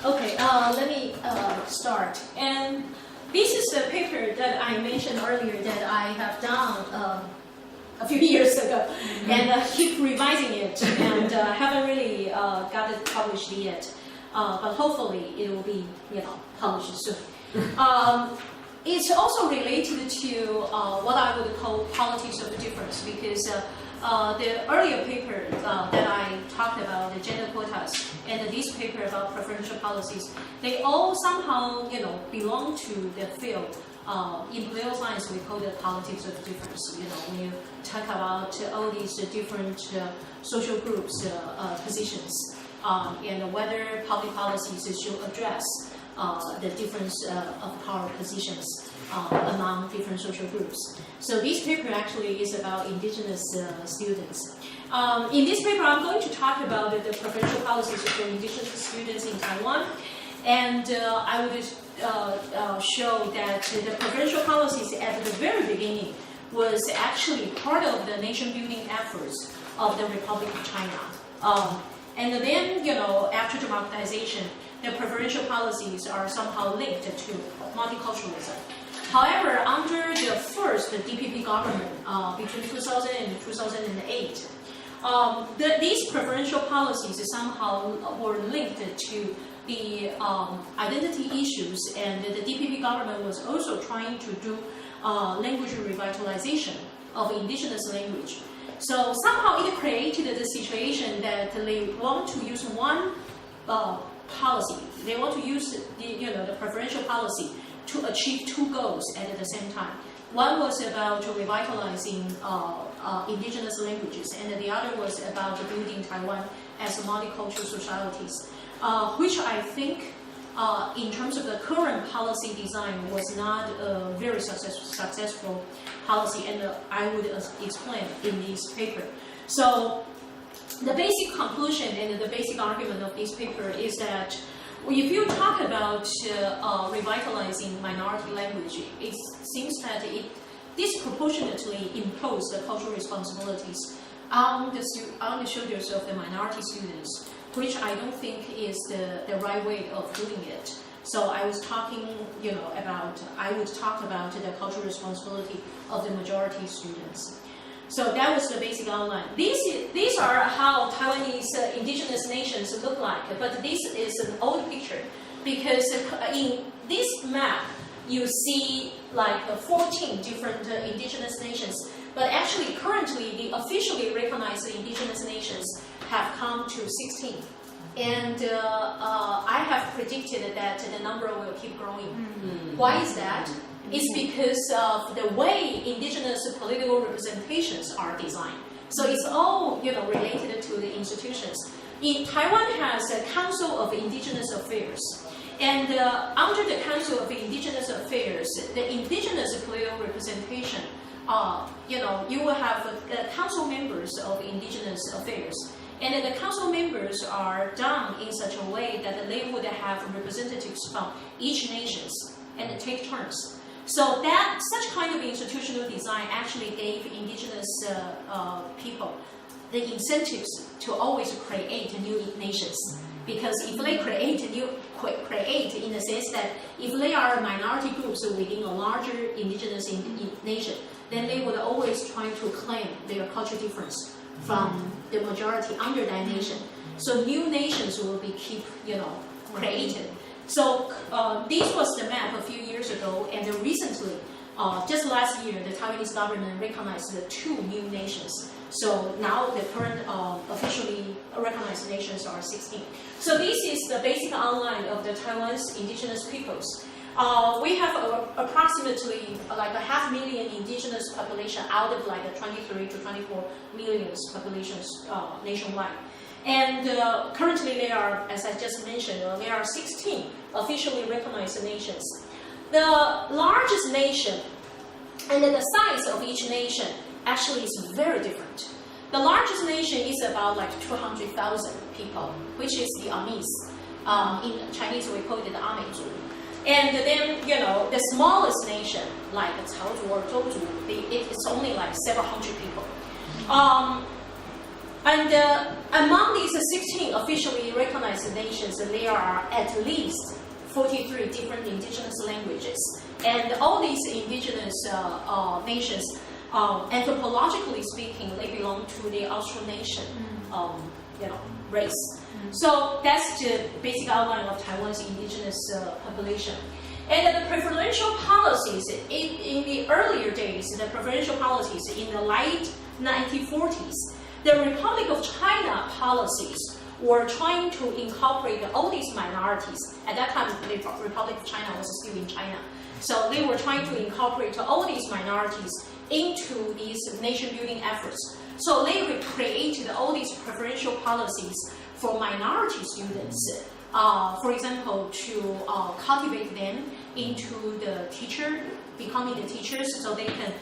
Okay, let me start. And this is the paper that I mentioned earlier that I have done a few years ago, and keep revising it, and haven't really got it published yet. But hopefully it will be, published soon. It's also related to what I would call politics of difference, because the earlier paper that I talked about, the gender quotas, and this paper about preferential policies, they all somehow, belong to the field. In political science, we call it politics of difference. When you talk about all these different social groups' positions, and whether public policies should address the difference of power positions among different social groups. So this paper actually is about Indigenous students. In this paper, I'm going to talk about the preferential policies for Indigenous students in Taiwan, and I would show that the preferential policies at the very beginning was actually part of the nation-building efforts of the Republic of China. And then, after democratization, the preferential policies are somehow linked to multiculturalism. However, under the first DPP government between 2000 and 2008, these preferential policies somehow were linked to the identity issues, and the DPP government was also trying to do language revitalization of indigenous language. So somehow it created the situation that they want to use one policy. They want to use the preferential policy to achieve two goals at the same time. One was about revitalizing indigenous languages, and the other was about building Taiwan as multicultural societies, which I think, in terms of the current policy design, was not a very successful policy, and I would explain in this paper. So the basic conclusion and the basic argument of this paper is that if you talk about revitalizing minority language, it seems that it disproportionately imposes the cultural responsibilities on the shoulders of the minority students, which I don't think is the right way of doing it. So I was talking, I would talk about the cultural responsibility of the majority students. So that was the basic outline. These are how Taiwanese indigenous nations look like, but this is an old picture, because in this map you see like 14 different indigenous nations, but actually currently the officially recognized indigenous nations have come to 16. And I have predicted that the number will keep growing. Mm-hmm. Why is that? It's because of the way indigenous political representations are designed. So it's all related to the institutions. Taiwan has a Council of Indigenous Affairs. And under the Council of Indigenous Affairs, the indigenous political representation, you will have council members of Indigenous Affairs. And then the council members are done in such a way that they would have representatives from each nation and take turns. So that such kind of institutional design actually gave indigenous people the incentives to always create new nations. Because if they create in the sense that if they are minority groups within a larger indigenous nation, then they would always try to claim their cultural difference from the majority under that nation. So new nations will be created. So this was the map a few years ago, and recently, just last year, the Taiwanese government recognized the 2 new nations. So now the current officially recognized nations are 16. So this is the basic outline of the Taiwan's indigenous peoples. We have approximately like 500,000 indigenous population out of like 23 to 24 million populations nationwide. And currently there are, as I just mentioned, there are 16 officially recognized nations. The largest nation and the size of each nation actually is very different. The largest nation is about like 200,000 people, which is the Amis. In Chinese we call it the Ameizu. And then, the smallest nation, like Caozhou or Zhouzhou, it's only like several hundred people. And among these 16 officially recognized nations, there are at least 43 different indigenous languages. And all these indigenous nations, anthropologically speaking, they belong to the Austronesian race. So that's the basic outline of Taiwan's indigenous population. And the preferential policies, in the earlier days, the preferential policies in the late 1940s, the Republic of China policies were trying to incorporate all these minorities. At that time, the Republic of China was still in China. So they were trying to incorporate all these minorities into these nation-building efforts. So they created all these preferential policies for minority students. For example, to cultivate them into the teacher, becoming the teachers, so they can,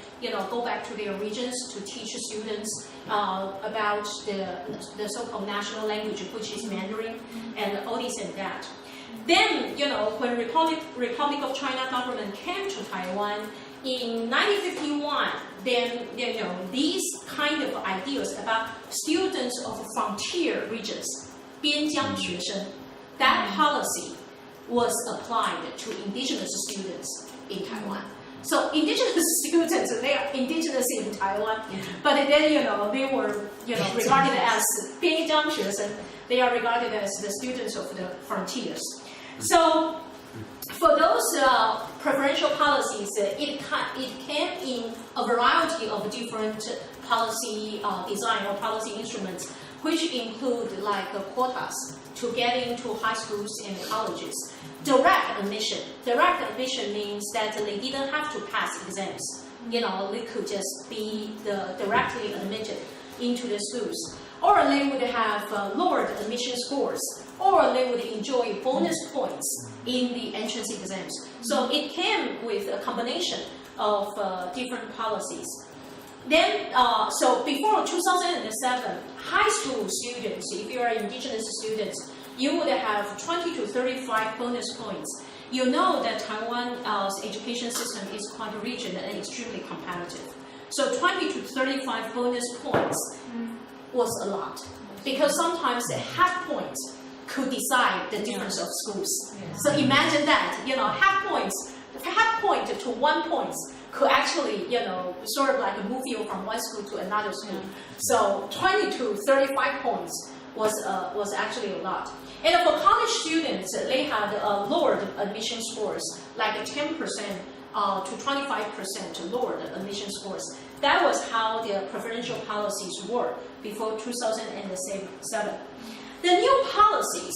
go back to their regions to teach students about the so-called national language, which is Mandarin, and all this and that. Then, when Republic of China government came to Taiwan in 1951, then, these kind of ideas about students of frontier regions, 边疆学生, that policy was applied to indigenous students in Taiwan. So indigenous students, they are indigenous in Taiwan, but then, they were, regarded as 边疆学生. They are regarded as the students of the frontiers. So for those preferential policies, it came in a variety of different policy design or policy instruments, which include like quotas to get into high schools and colleges. Direct admission. Direct admission means that they didn't have to pass exams. They could just be directly admitted into the schools. Or they would have lowered admission scores, or they would enjoy bonus points in the entrance exams. So it came with a combination of different policies. Then, so before 2007, high school students, if you are indigenous students, you would have 20 to 35 bonus points. You know that Taiwan's education system is quite rigid and extremely competitive. So 20 to 35 bonus points was a lot, because sometimes the half points could decide the difference of schools. So imagine that, half point to 1 point could actually, sort of like move you from one school to another school. So 20 to 35 points was actually a lot. And for college students, they had lowered admission scores, like 10% to 25% lowered admission scores. That was how the preferential policies were before 2007. The new policies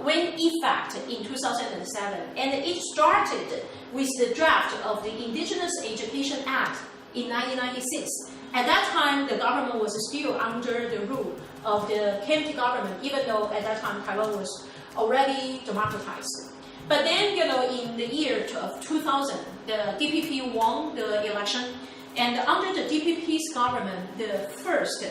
went in effect in 2007, and it started with the draft of the Indigenous Education Act in 1996. At that time, the government was still under the rule of the KMT government, even though at that time Taiwan was already democratized. But then, in the year of 2000, the DPP won the election, and under the DPP's government, the first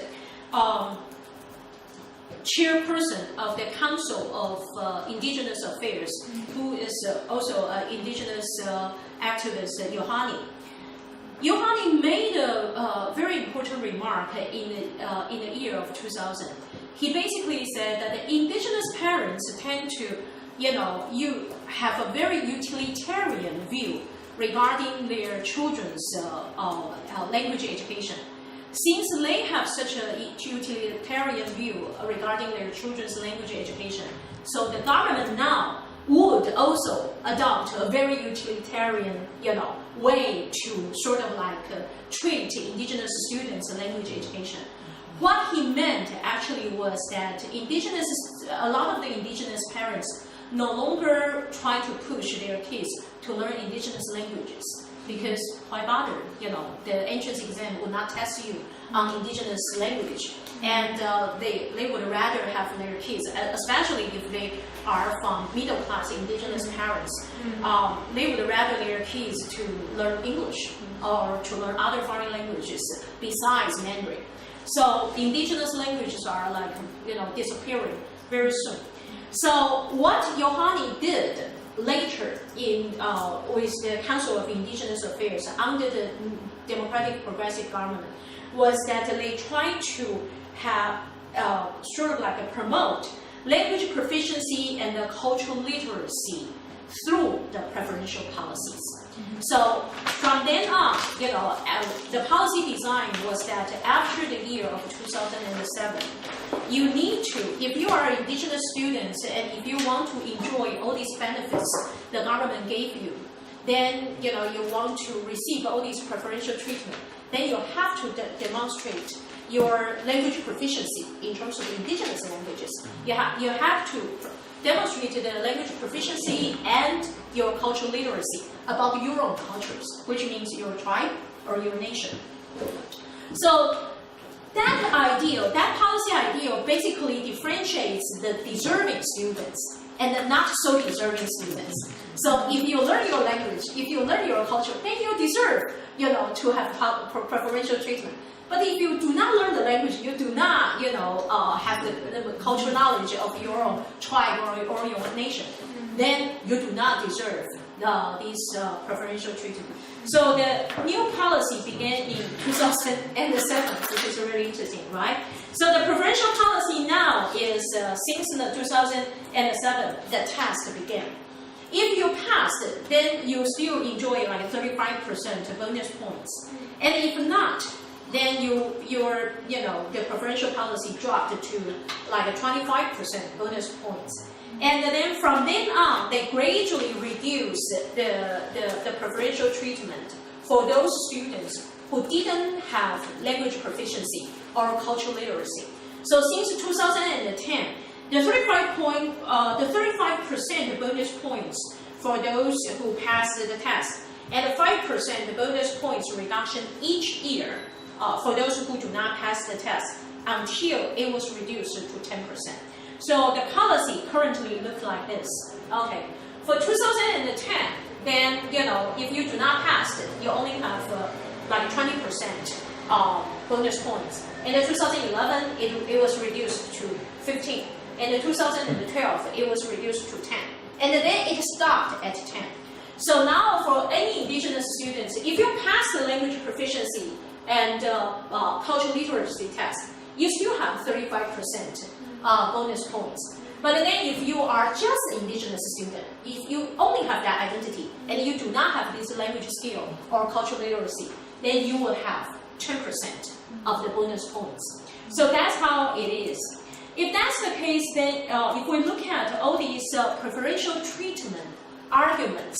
chairperson of the Council of Indigenous Affairs, who is also an indigenous activist, Yohani. Yohani made a very important remark in the year of 2000. He basically said that the indigenous parents tend to, you have a very utilitarian view regarding their children's language education. Since they have such a utilitarian view regarding their children's language education, so the government now would also adopt a very utilitarian, way to sort of like treat indigenous students' language education. What he meant actually was that a lot of the indigenous parents no longer try to push their kids to learn indigenous languages, because why bother? The entrance exam would not test you on indigenous language, and they would rather have their kids, especially if they are from middle-class indigenous parents, they would rather their kids to learn English or to learn other foreign languages besides Mandarin. So the indigenous languages are like, disappearing very soon. So what Yohani did later with the Council of Indigenous Affairs under the Democratic Progressive Government was that they tried to have sort of like promote language proficiency and the cultural literacy through the preferential policies. So from then on, the policy design was that after the year of 2007, you need to, if you are indigenous students and if you want to enjoy all these benefits the government gave you, then you want to receive all these preferential treatment, then you have to demonstrate your language proficiency in terms of indigenous languages. You have to demonstrate the language proficiency and your cultural literacy about your own cultures, which means your tribe or your nation. So that policy ideal basically differentiates the deserving students and the not so deserving students. So if you learn your language, if you learn your culture, then you deserve, to have preferential treatment. But if you do not learn the language, you do not, have the cultural knowledge of your own tribe or your nation, then you do not deserve these preferential treatment. So the new policy began in 2007, which is really interesting, right? So the preferential policy now is since 2007, the test began. If you passed, then you still enjoy like 35% bonus points, and if not, then the preferential policy dropped to like 25% bonus points. And then from then on, they gradually reduced the preferential treatment for those students who didn't have language proficiency or cultural literacy. So since 2010, the 35% bonus points for those who passed the test, and 5% bonus points reduction each year for those who do not pass the test until it was reduced to 10%. So the policy currently looks like this. Okay, for 2010, then if you do not pass it, you only have like 20% bonus points. In 2011, it was reduced to 15. In 2012, it was reduced to 10. And then it stopped at 10. So now for any indigenous students, if you pass the language proficiency and cultural literacy test, you still have 35% bonus points. But then if you are just an indigenous student, if you only have that identity and you do not have this language skill or cultural literacy, then you will have 10% of the bonus points. So that's how it is. If that's the case, then if we look at all these preferential treatment arguments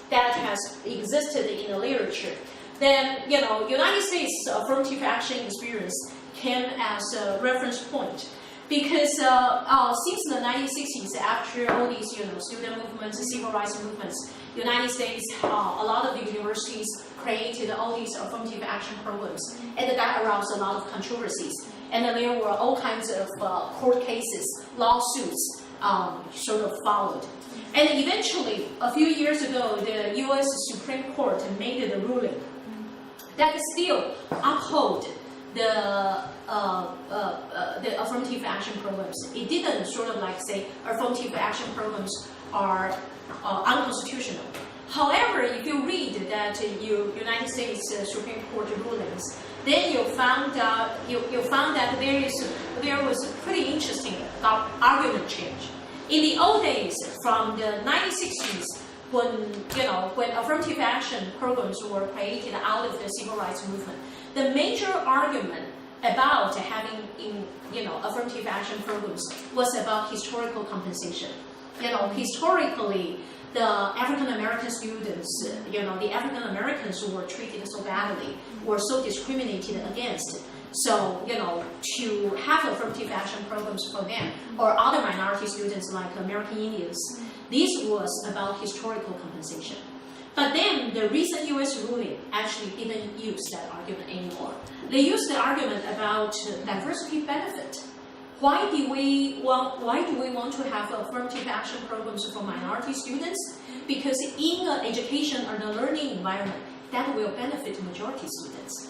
that has existed in the literature, then United States affirmative action experience came as a reference point. Because since the 1960s, after all these student movements, civil rights movements, United States, a lot of the universities created all these affirmative action programs, and that aroused a lot of controversies. And there were all kinds of court cases, lawsuits sort of followed. And eventually, a few years ago, the U.S. Supreme Court made the ruling that still uphold the affirmative action programs. It didn't sort of like say affirmative action programs are unconstitutional. However, if you read that United States Supreme Court rulings, then you found that there was a pretty interesting argument change. In the old days, from the 1960s, when affirmative action programs were created out of the civil rights movement, the major argument about having affirmative action programs was about historical compensation. Historically, the African American students, the African Americans who were treated so badly, were so discriminated against. So, to have affirmative action programs for them, or other minority students like American Indians, this was about historical compensation. But then the recent U.S. ruling actually didn't use that argument anymore. They used the argument about diversity benefit. Why do we want to have affirmative action programs for minority students? Because in an education or the learning environment, that will benefit majority students.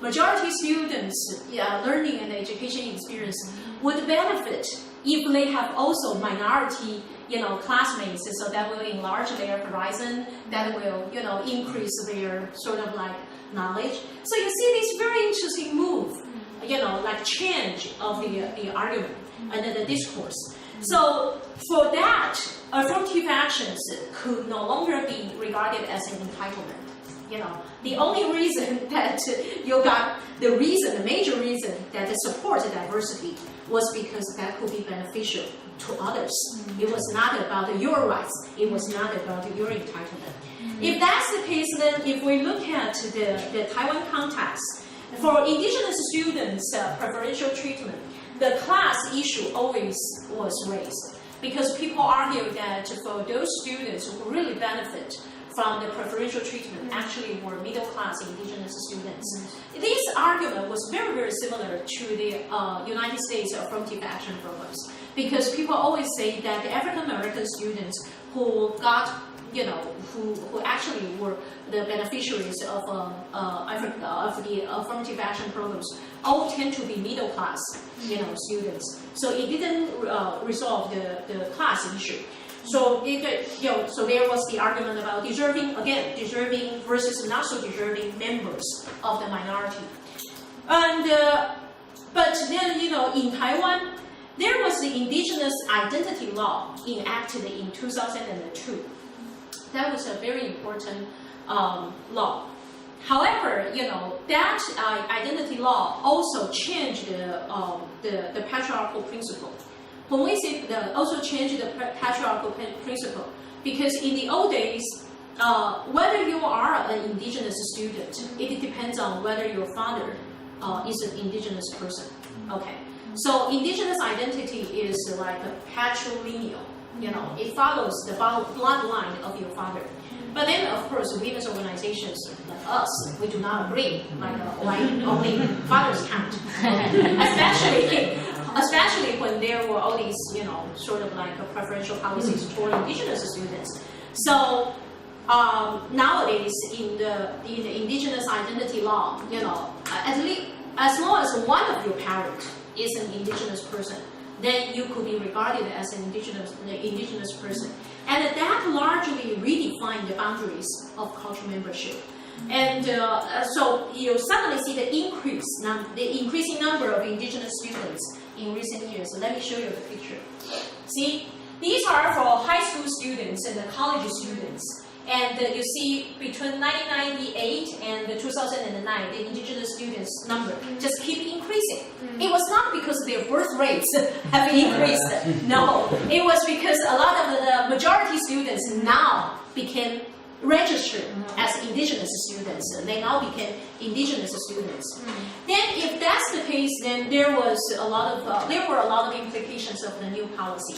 Majority students' learning and education experience would benefit if they have also minority, classmates. So that will enlarge their horizon. That will, increase their sort of like knowledge. So you see this very interesting move like change of the argument and the discourse. So for that, affirmative actions could no longer be regarded as an entitlement. The only reason that you got the major reason that it supports diversity was because that could be beneficial to others. It was not about your rights. It was not about your entitlement. If that's the case, then if we look at the Taiwan context, for indigenous students, preferential treatment, the class issue always was raised because people argue that for those students who really benefit from the preferential treatment actually were middle-class indigenous students. This argument was very, very similar to the United States affirmative action programs because people always say that the African-American students who got who actually were the beneficiaries of the affirmative action programs all tend to be middle class, students. So it didn't resolve the class issue. So so there was the argument about deserving versus not so deserving members of the minority. And but then in Taiwan, there was the Indigenous Identity Law enacted in 2002. That was a very important law. However, that identity law also changed the patriarchal principle. When we say also changed the patriarchal principle, because in the old days, whether you are an indigenous student, it depends on whether your father is an indigenous person. Okay, so indigenous identity is like a patrilineal. It follows the bloodline of your father. But then, of course, women's organizations like us, we do not agree, like only fathers count. Especially when there were all these, sort of like preferential policies toward indigenous students. So nowadays, in the indigenous identity law, at least as long as one of your parents is an indigenous person, then you could be regarded as an indigenous person. And that largely redefined the boundaries of cultural membership. And so you suddenly see the increasing number of indigenous students in recent years. So let me show you the picture. See, these are for high school students and the college students. And you see between 1998 and 2009, the indigenous students number just keep increasing. It was not because their birth rates have increased. No, it was because a lot of the majority students now became registered as indigenous students. They now became indigenous students. Then, if that's the case, then there were a lot of implications of the new policy.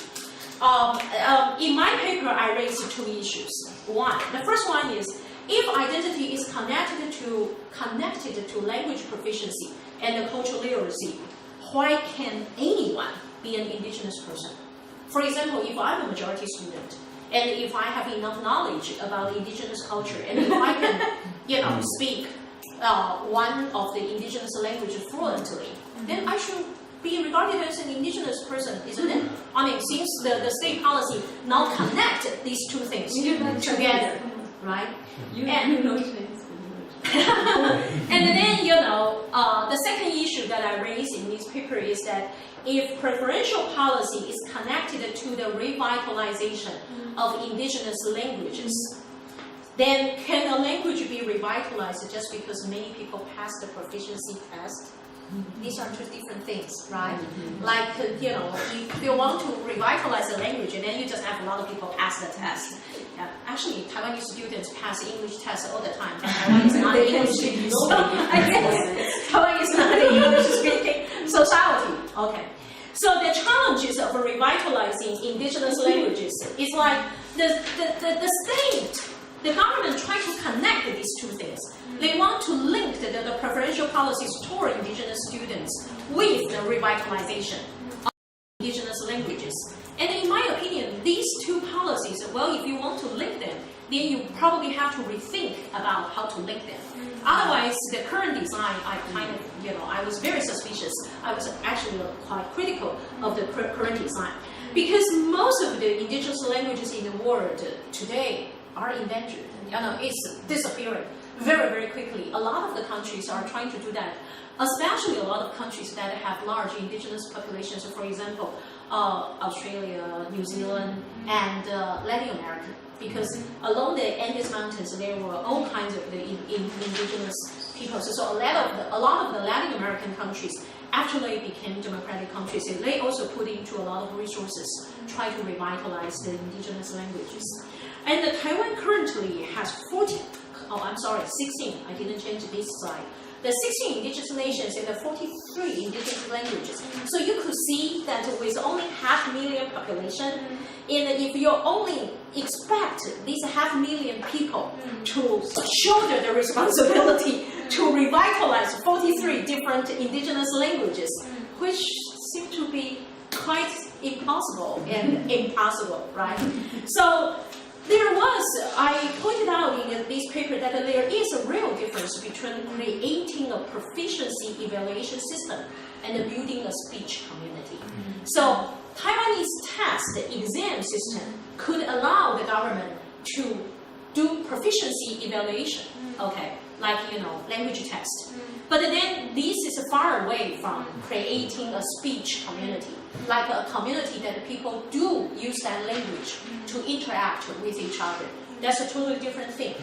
In my paper, I raised two issues. The first one is, if identity is connected to language proficiency and cultural literacy, why can anyone be an indigenous person? For example, if I'm a majority student, and if I have enough knowledge about indigenous culture, and if I can, speak one of the indigenous languages fluently, then I should be regarded as an indigenous person, isn't it? I mean, since the state policy now connect these two things together, right? And then, the second issue that I raised in this paper is that if preferential policy is connected to the revitalization of indigenous languages, then can a language be revitalized just because many people pass the proficiency test? These are two different things, right? Like, if you want to revitalize a language, and then you just have a lot of people pass the test. Yeah. Actually, Taiwanese students pass English tests all the time. Taiwan is not an English speaking Taiwan is not an English speaking society. Okay. So the challenges of revitalizing indigenous languages is like the state, the government trying to connect these two things. They want to link the preferential policies toward indigenous students with the revitalization of indigenous languages. And in my opinion, these two policies, well, if you want to link them, then you probably have to rethink about how to link them. Otherwise, the current design, I was very suspicious. I was actually quite critical of the current design. Because most of the indigenous languages in the world today are endangered. It's disappearing very, very quickly. A lot of the countries are trying to do that, especially a lot of countries that have large indigenous populations, for example, Australia, New Zealand, and Latin America. Because along the Andes Mountains, there were all kinds of the indigenous peoples. So a lot of the Latin American countries actually became democratic countries. And they also put into a lot of resources, try to revitalize the indigenous languages. And Taiwan currently has 16. I didn't change this slide. The 16 indigenous nations and the 43 indigenous languages. So you could see that with only 500,000 population, and if you only expect these 500,000 people to shoulder the responsibility to revitalize 43 different indigenous languages, which seem to be quite impossible and impossible, right? So I pointed out in this paper that there is a real difference between creating a proficiency evaluation system and building a speech community. So Taiwanese test exam system could allow the government to do proficiency evaluation, okay, like, language test. But then this is far away from creating a speech community, like a community that people do use that language to interact with each other. That's a totally different thing.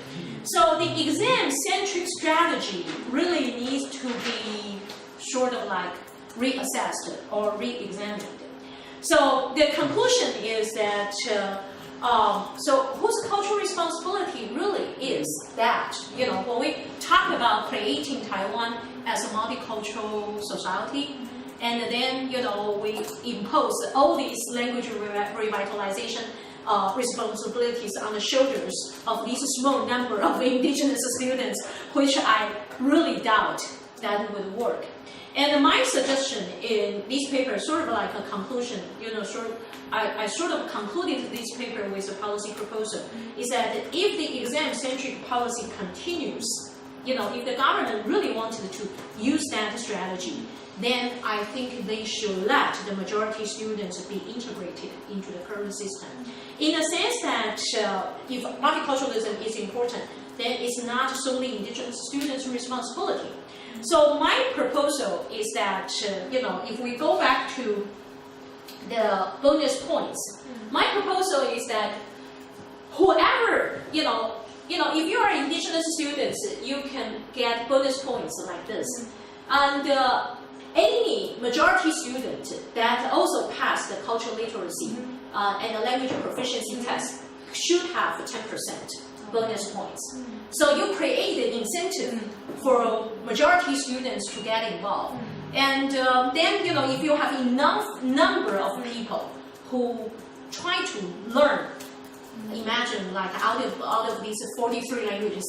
So the exam-centric strategy really needs to be sort of like reassessed or re-examined. So the conclusion is that so whose cultural responsibility really is that, when we talk about creating Taiwan as a multicultural society, and then, we impose all these language revitalization responsibilities on the shoulders of this small number of indigenous students, which I really doubt that would work. And my suggestion in this paper is sort of like a conclusion, I sort of concluded this paper with a policy proposal, is that if the exam-centric policy continues, if the government really wanted to use that strategy, then I think they should let the majority students be integrated into the current system. In the sense that if multiculturalism is important, then it's not solely indigenous students' responsibility. So my proposal is that, if we go back to the bonus points, my proposal is that whoever, if you are indigenous students, you can get bonus points like this. And any majority student that also passed the cultural literacy and the language proficiency test should have 10% bonus points. So you create the incentive for majority students to get involved. And then, if you have enough number of people who try to learn, imagine like out of these 43 languages,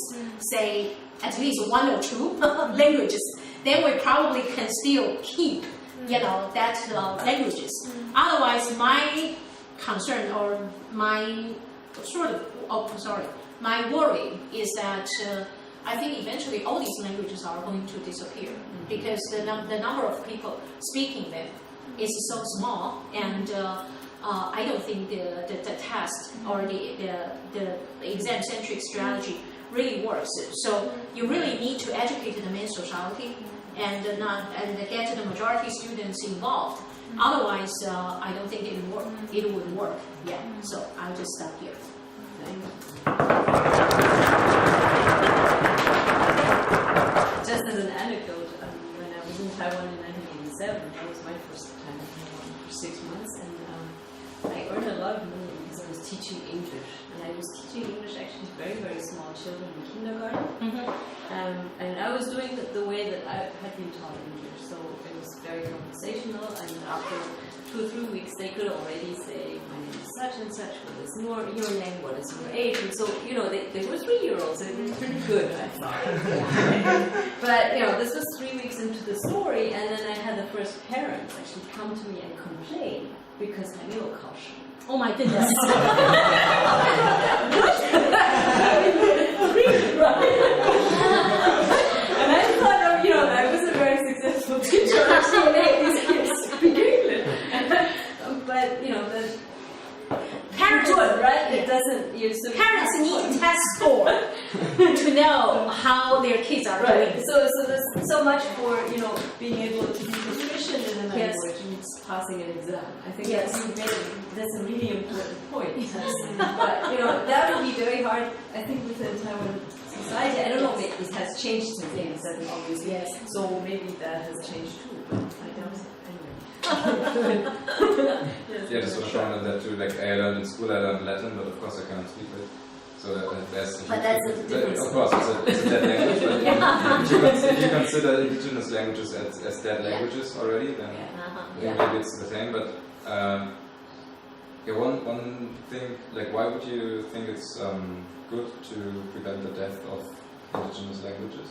say at least 1 or 2 languages, then we probably can still keep, that languages. Otherwise, my concern or my my worry is that I think eventually all these languages are going to disappear because the number of people speaking them is so small, and I don't think the test or the exam-centric strategy really works. So you really need to educate the main society and get the majority students involved. Otherwise, I don't think it would work. Yeah. So I'll just stop here. Just as an anecdote, when I was in Taiwan in 1987, that was my first time in Taiwan for 6 months, and I earned a lot of money because I was teaching English. And I was teaching English actually to very, very small children in kindergarten. And I was doing it the way that I had been taught English. So it was very conversational, and after 2 or 3 weeks, they could already say, my name is such and such, what is your name, what is your age? And so, they were 3-year-olds, and it was pretty good, I thought. But, this was 3 weeks into the story, and then I had the first parents actually come to me and complain because I knew a caution. Oh my goodness. And I thought, I was a very successful teacher, actually made these kids speak English. But, the parents would, right? It doesn't use parents need test score to know know how their kids are Right. doing. So there's so much for being able to be proficient in a language and passing an exam. I think that's a really important point. But that would be very hard. I think within Taiwan society, I don't know if it has changed since '87, obviously. Yes. So maybe that has changed too. But I doubt it. Anyway. Yeah, just want to comment on that too. Like I learned in school, I learned Latin, but of course I cannot speak it. So that's But that's a difference. Of course, it's a dead language. But if you consider indigenous languages as dead languages already, then maybe it's the same. But one thing, like, why would you think it's good to prevent the death of indigenous languages?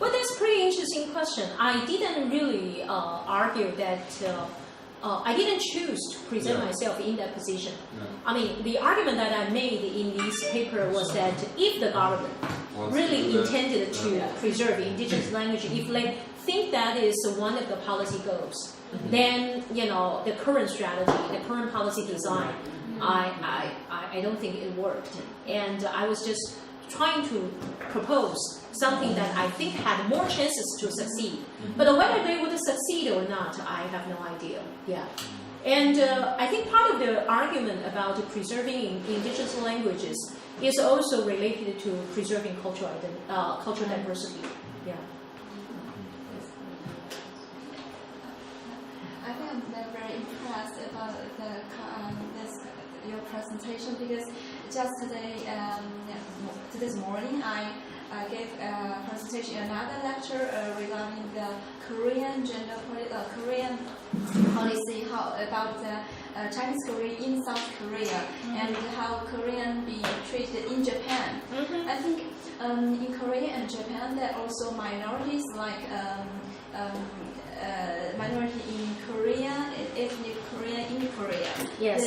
Well, that's a pretty interesting question. I didn't really argue that. I didn't choose to present myself in that position. No. I mean, the argument that I made in this paper was that if the government really intended to preserve indigenous language, if they think that is one of the policy goals, then the current strategy, the current policy design, I don't think it worked. And I was just trying to propose something that I think had more chances to succeed. But whether they would succeed or not, I have no idea. Yeah. And I think part of the argument about preserving indigenous languages is also related to preserving cultural diversity. Yeah. I think I'm very impressed about your presentation because just this morning I gave a presentation, another lecture regarding the Korean Korean policy, how about the Chinese Korean in South Korea and how Korean be treated in Japan. I think in Korea and Japan there are also minorities like minority in Korea, ethnic Korean in Korea. Yes.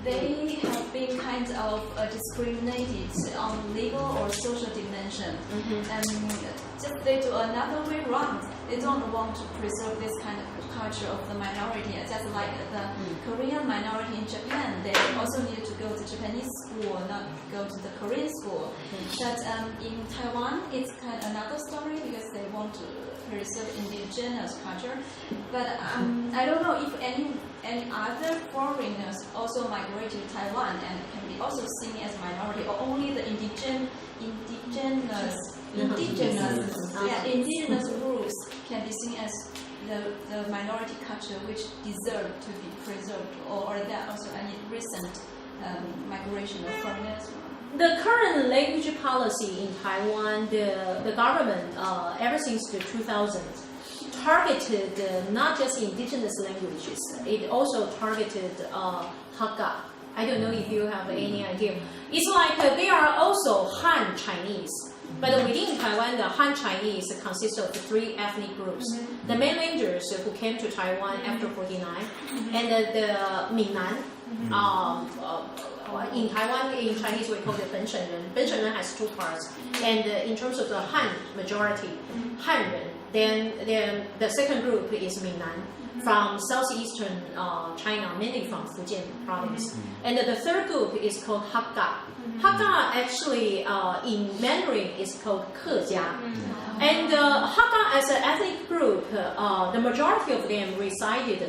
They have been kind of discriminated on legal or social dimension, and just they do another way around. They don't want to preserve this kind of culture of the minority, just like the Korean minority in Japan. They also need to go to Japanese school, not go to the Korean school. But in Taiwan, it's kind of another story because they want to preserve indigenous culture. But I don't know if any other foreigners also migrate to Taiwan and can be also seen as minority, or only the indigenous groups can be seen as the minority culture which deserve to be preserved, or that also any recent migration of foreigners. The current language policy in Taiwan, the government, ever since the 2000s, targeted not just indigenous languages, it also targeted Hakka. I don't know if you have any idea. It's like they are also Han Chinese, but within Taiwan, the Han Chinese consists of 3 ethnic groups. The mainlanders who came to Taiwan after 49, and the Minnan. In Taiwan, in Chinese, we call it 本省人. 本省人 has 2 parts, and in terms of the Han majority, Han人. Then the second group is Minnan, from southeastern China, mainly from Fujian province. And the third group is called Hakka. Hakka actually in Mandarin is called Kejia. And Hakka as an ethnic group, the majority of them resided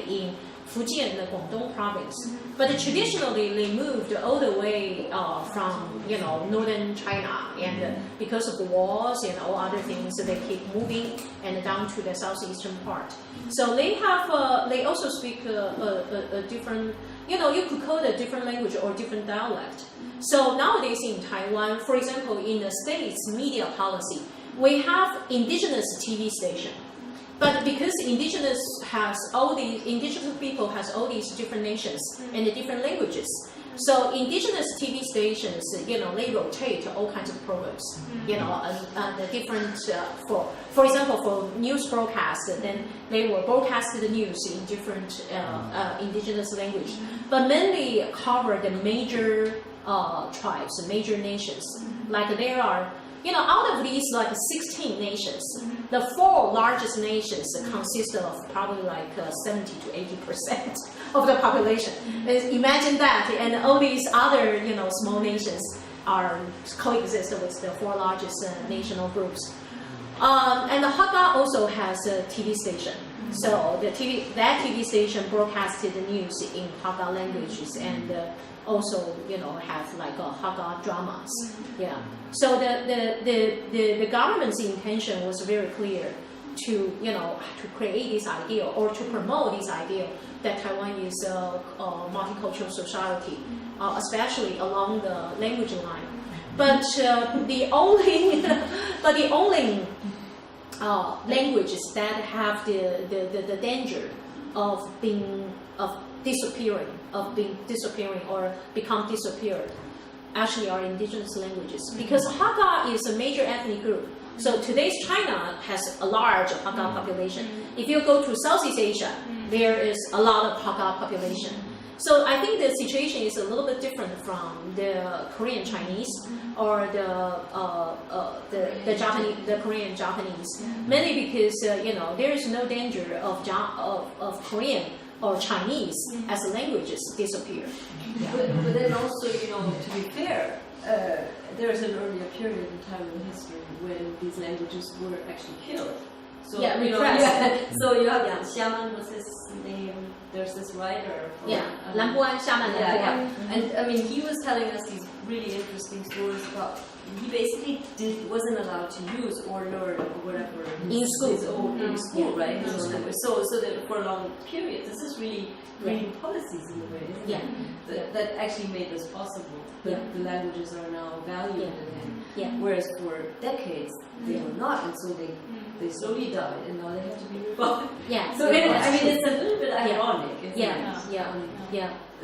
in Fujian, the Guangdong province. But traditionally, they moved all the way from northern China, and because of the wars and all other things, they keep moving and down to the southeastern part. So they have, they also speak a different, you could call it a different language or different dialect. So nowadays in Taiwan, for example, in the state's media policy, we have indigenous TV station. But because indigenous people has all these different nations and the different languages, so indigenous TV stations, they rotate all kinds of programs, and the different, for example, for news broadcast, then they will broadcast the news in different indigenous language, but mainly cover the major tribes, major nations. Like there are, out of these 16 nations, the 4 largest nations consist of probably 70 to 80% of the population. Imagine that, and all these other small nations are coexist with the 4 largest national groups. And the Hakka also has a TV station. So that TV station broadcasted the news in Hakka languages and also, have like Hakka dramas. Yeah. So the government's intention was very clear to create this idea or to promote this idea that Taiwan is a multicultural society, especially along the language line. But the only languages that have the danger of being disappearing or become disappeared actually are indigenous languages, because Hakka is a major ethnic group. So today's China has a large Hakka population. If you go to Southeast Asia, there is a lot of Hakka population. So I think the situation is a little bit different from the Korean Chinese or the Korean Japanese, mainly because there is no danger of Korean or Chinese as languages disappear. Yeah. But then also, to be fair, there is an earlier period in Taiwan history when these languages were actually killed. So, repressed. So you have Xiamen was his name. There's this writer. Lambuan, Xiamen, Lambuan. And I mean, he was telling us these really interesting stories about. He basically wasn't allowed to use or learn or whatever in school, right? So that for a long period, this is really bringing policies in a way, isn't it? That actually made this possible. The languages are now valued again. Whereas for decades they were not, and so they slowly died, and now they have to be revived. So it's a little bit ironic.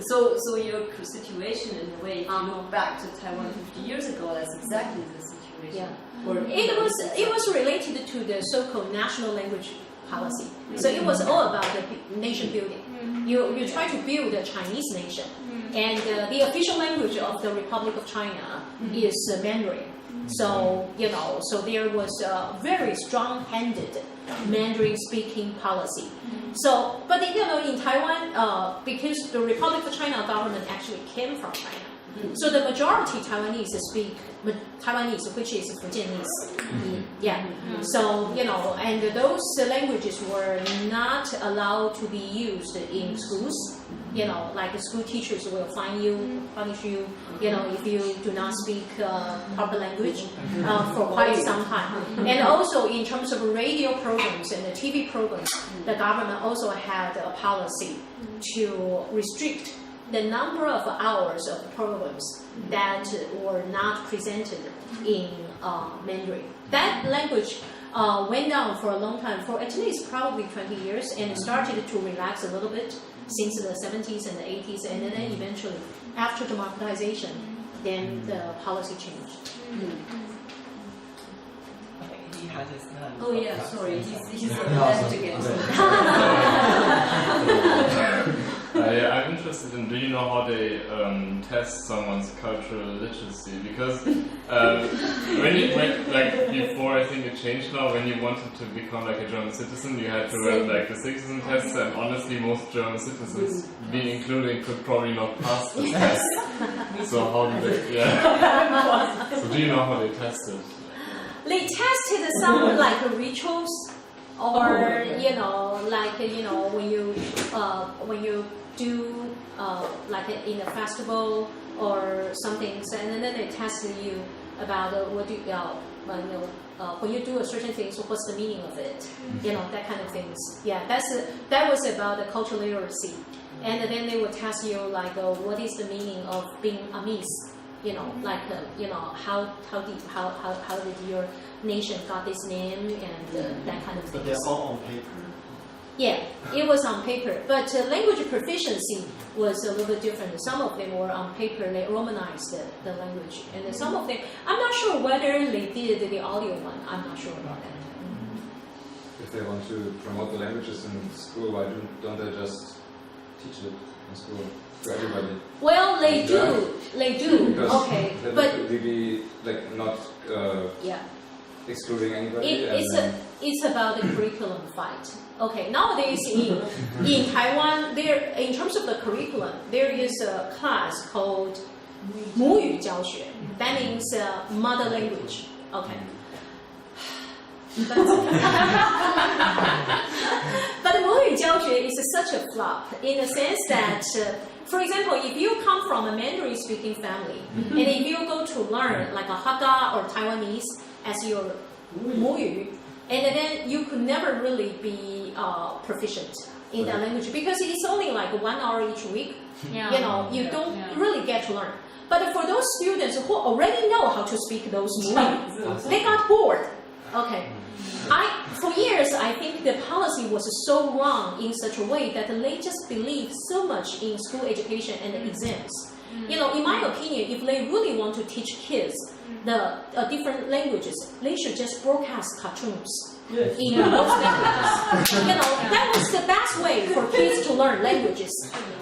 So your situation, in a way, if you look back to Taiwan 50 years ago, that's exactly the situation. It was related to the so-called national language policy. So it was all about the nation building. You try to build a Chinese nation, and the official language of the Republic of China is Mandarin. So so there was a very strong-handed Mandarin-speaking policy. So, but in Taiwan, because the Republic of China government actually came from China, so the majority Taiwanese speak Taiwanese, which is Fujianese. So and those languages were not allowed to be used in schools. Like the school teachers will punish you, if you do not speak proper language for quite some time. And also in terms of radio programs and the TV programs, the government also had a policy to restrict the number of hours of programs that were not presented in Mandarin. That language went down for a long time, for at least probably 20 years, and started to relax a little bit since the 70s and the 80s, and then eventually, after democratization, then the policy changed. He had his hand. Oh yeah, sorry, he's left again. I'm interested in, do you know how they test someone's cultural literacy? Because before, I think it changed now, when you wanted to become like a German citizen, you had to write like the citizen test, and honestly most German citizens, me including, could probably not pass the test. So how do they, So do you know how they tested? They tested some like rituals, or when you do like in a festival or something, and then they tested you about when you do a certain thing, so what's the meaning of it? That kind of things. That was about the cultural literacy, and then they would test you like what is the meaning of being Amis? How did your nation got this name, and that kind of thing. But they're all on paper. Yeah, it was on paper, but language proficiency was a little bit different. Some of them were on paper, they romanized the language, and some of them, I'm not sure whether they did the audio one, I'm not sure about that. If they want to promote the languages in school, why don't they just teach it in school to everybody? Well, they do. Because okay, that but would be like not excluding anybody. It's about the curriculum fight. Okay, nowadays in Taiwan, in terms of the curriculum, there is a class called 母语教学. That means mother language. Okay. But 母语教学 is such a flop in the sense that, for example, if you come from a Mandarin-speaking family, and if you go to learn like a Hakka or Taiwanese as your 母语, and then you could never really be proficient in that language because it's only like 1 hour each week. You know, you don't really get to learn. But for those students who already know how to speak those 母语, they got bored. Okay. For years, I think the policy was so wrong in such a way that they just believe so much in school education and the exams. You know, in my opinion, if they really want to teach kids the different languages, they should just broadcast cartoons in those languages. You know, that was the best way for kids to learn languages.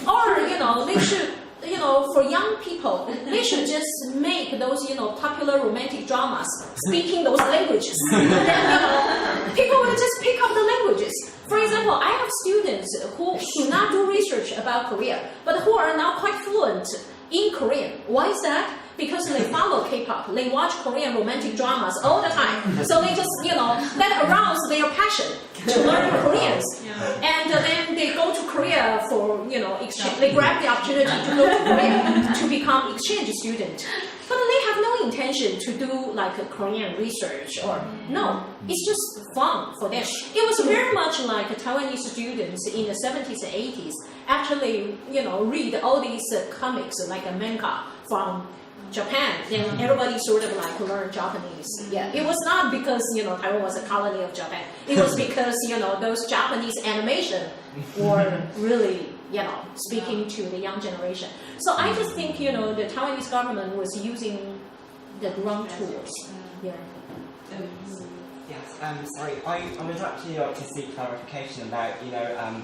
Or, you know, they should, you know, for young people, they should just make those, you know, popular romantic dramas speaking those languages. Then, you know, people will just pick up the languages. For example, I have students who do not do research about Korea, but who are now quite fluent in Korean. Why is that? Because they follow K-pop, they watch Korean romantic dramas all the time. So they just, you know, that arouse their passion to learn Koreans. And then they go to Korea for, you know, exchange. They grab the opportunity to go to Korea to become exchange student. But they have no intention to do like a Korean research or no. It's just fun for them. It was very much like Taiwanese students in the 70s and 80s actually, you know, read all these comics like a manga from Japan, then everybody sort of like learned Japanese. Yeah, it was not because, you know, Taiwan was a colony of Japan. It was because, you know, those Japanese animation were really, you know, speaking to the young generation. So I just think, you know, the Taiwanese government was using the wrong tools. Yeah. Yes, sorry, I would actually like to seek clarification about, you know,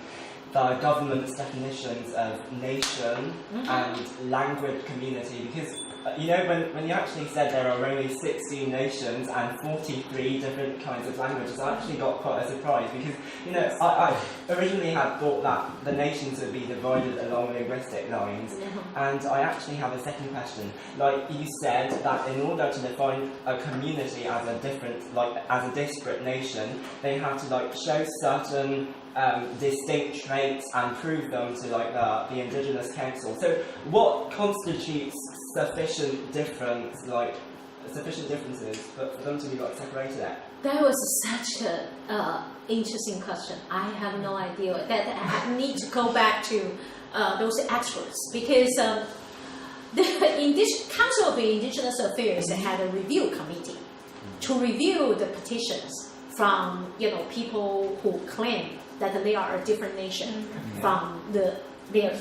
the government's definitions of nation and language community, because you know, when you actually said there are only 16 nations and 43 different kinds of languages, I actually got quite a surprise because, you know, I originally had thought that the nations would be divided along linguistic lines, and I actually have a second question. Like you said that in order to define a community as a different, like as a disparate nation, they have to like show certain distinct traits and prove them to like the Indigenous Council. So what constitutes sufficient differences for them to be like separated out? That was such an interesting question. I have no idea. That I need to go back to those experts because the Council of Indigenous Affairs had a review committee to review the petitions from, you know, people who claim that they are a different nation from their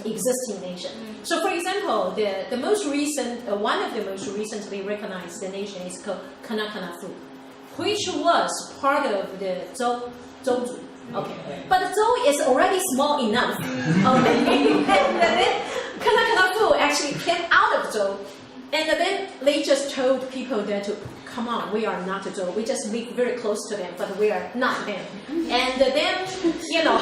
existing nation. So, for example, the most recent, one of the most recently recognized nation is called Kanakanafu, which was part of the Zhou. Okay, but Zhou is already small enough. Okay, and then Kanakanafu actually came out of Zhou, and then they just told people that, come on, we are not Zhou. We just live very close to them, but we are not them. And then, you know,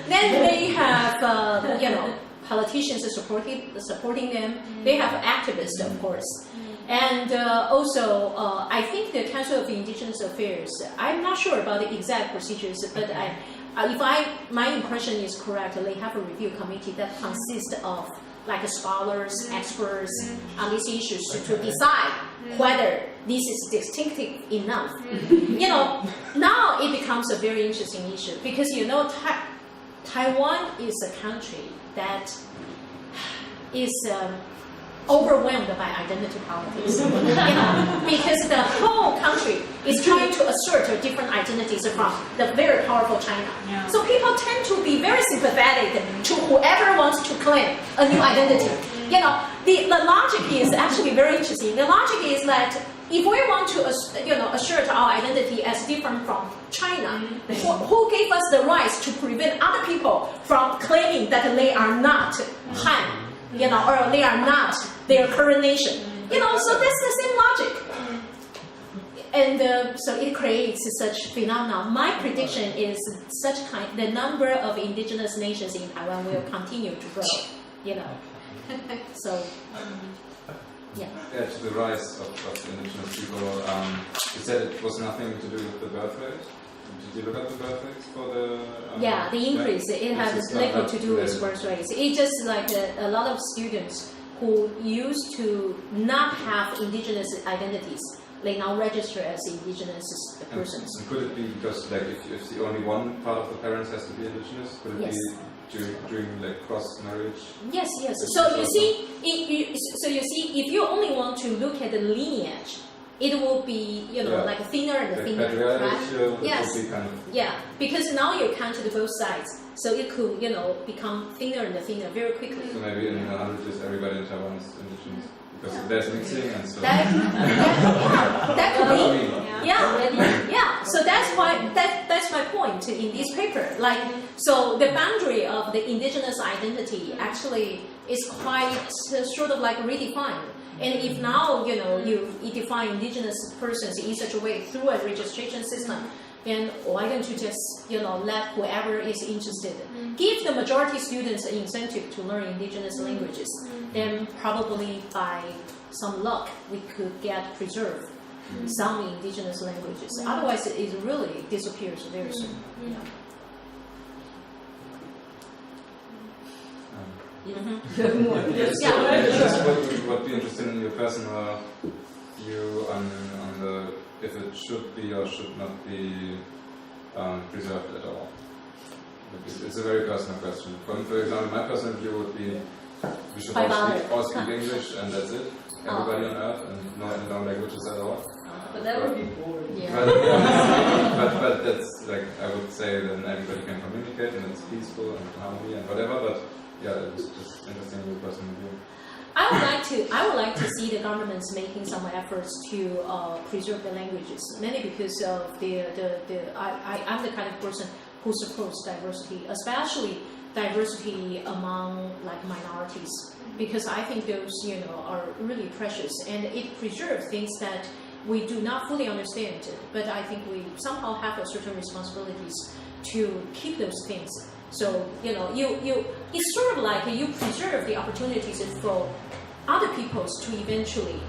then they have, you know, politicians supporting them. They have activists, of course. And also, I think the Council of Indigenous Affairs, I'm not sure about the exact procedures, but my impression is correct, they have a review committee that consists of like scholars, experts on these issues to decide whether this is distinctive enough. You know, now it becomes a very interesting issue because, you know, Taiwan is a country that is overwhelmed by identity politics. You know, because the whole country is trying to assert different identities from the very powerful China. So people tend to be very sympathetic to whoever wants to claim a new identity. You know, the logic is actually very interesting. The logic is that if we want to, you know, assert our identity as different from China, who gave us the rights to prevent other people from claiming that they are not Han? You know, or they are not their current nation. You know, so that's the same logic. And so it creates such phenomena. My prediction is the number of indigenous nations in Taiwan will continue to grow. You know, So, yeah. Yeah, to the rise of indigenous people, you said it was nothing to do with the birth rate. Did you look at the birth rates for the... Yeah, the increase, it has little to do with birth rates. It's just like a lot of students who used to not have indigenous identities, they now register as indigenous persons. And could it be because, like, if the only one part of the parents has to be indigenous, could it Yes. be during like cross marriage? Yes, yes. So you see, if you only want to look at the lineage, it will be, like thinner and thinner, right? Yes. Kind of Yeah, because now you counted both sides, so it could, become thinner and thinner very quickly. So maybe in 100 years, everybody in Taiwan is indigenous because there's mixing and so. That could be. Yeah. So that's why that's my point in this paper. Like, so the boundary of the indigenous identity actually is quite sort of like redefined. And if now you define indigenous persons in such a way through a registration system, then why don't you just let whoever is interested give the majority students an incentive to learn indigenous languages? Then probably by some luck we could get preserved some indigenous languages. Otherwise, it really disappears very soon. What be interesting in your personal view on the if it should be or should not be preserved at all? It's a very personal question. For example, my personal view would be we should all speak English and that's it. Everybody on earth and no languages at all. But that would be boring. Yeah. But that's like I would say then everybody can communicate and it's peaceful and harmony and whatever. But yeah, it was just interesting your personal view. I would like to see the governments making some efforts to preserve the languages, mainly because of I'm the kind of person who supports diversity, especially diversity among like minorities, because I think those are really precious and it preserves things that we do not fully understand, but I think we somehow have a certain responsibilities to keep those things. So it's sort of like you preserve the opportunities for other peoples to eventually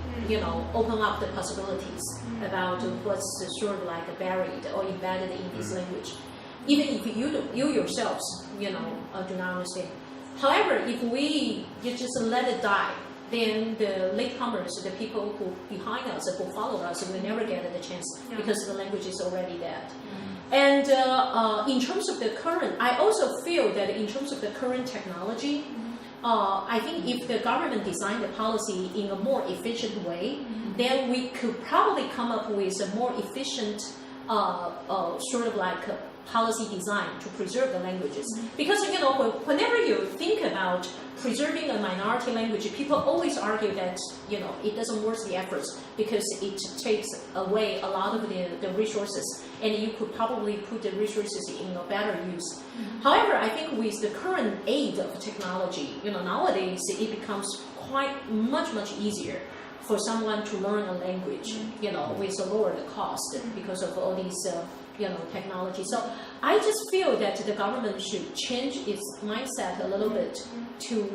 open up the possibilities about what's sort of like buried or embedded in this language, even if you yourselves do not understand. However, if you just let it die, then the latecomers, the people who behind us, who follow us, will never get the chance because the language is already dead. And in terms of the current, I also feel that in terms of the current technology, I think if the government designed the policy in a more efficient way, then we could probably come up with a more efficient sort of like policy design to preserve the languages. Because whenever you think about preserving a minority language, people always argue that it doesn't worth the efforts because it takes away a lot of the resources, and you could probably put the resources in a better use. However, I think with the current aid of technology, nowadays it becomes much easier for someone to learn a language, with a lower cost because of all these technology. So I just feel that the government should change its mindset a little bit to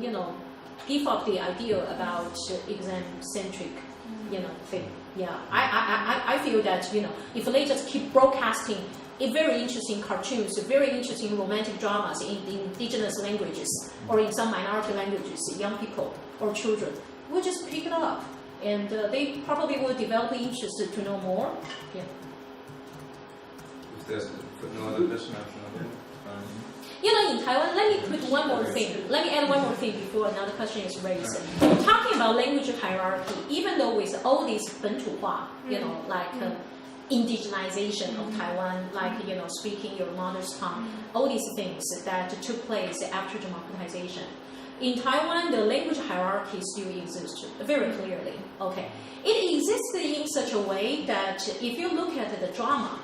give up the idea about exam-centric thing. Yeah, I feel that if they just keep broadcasting very interesting cartoons, very interesting romantic dramas in the indigenous languages or in some minority languages, young people or children will just pick it up, and they probably will develop interest to know more. Yeah. There's no other question. In Taiwan, let me put one more thing. Let me add one more thing before another question is raised. Talking about language hierarchy, even though with all this 本土化, like indigenization of Taiwan, like speaking your mother's tongue, all these things that took place after democratization. In Taiwan, the language hierarchy still exists very clearly. Okay, it exists in such a way that if you look at the drama,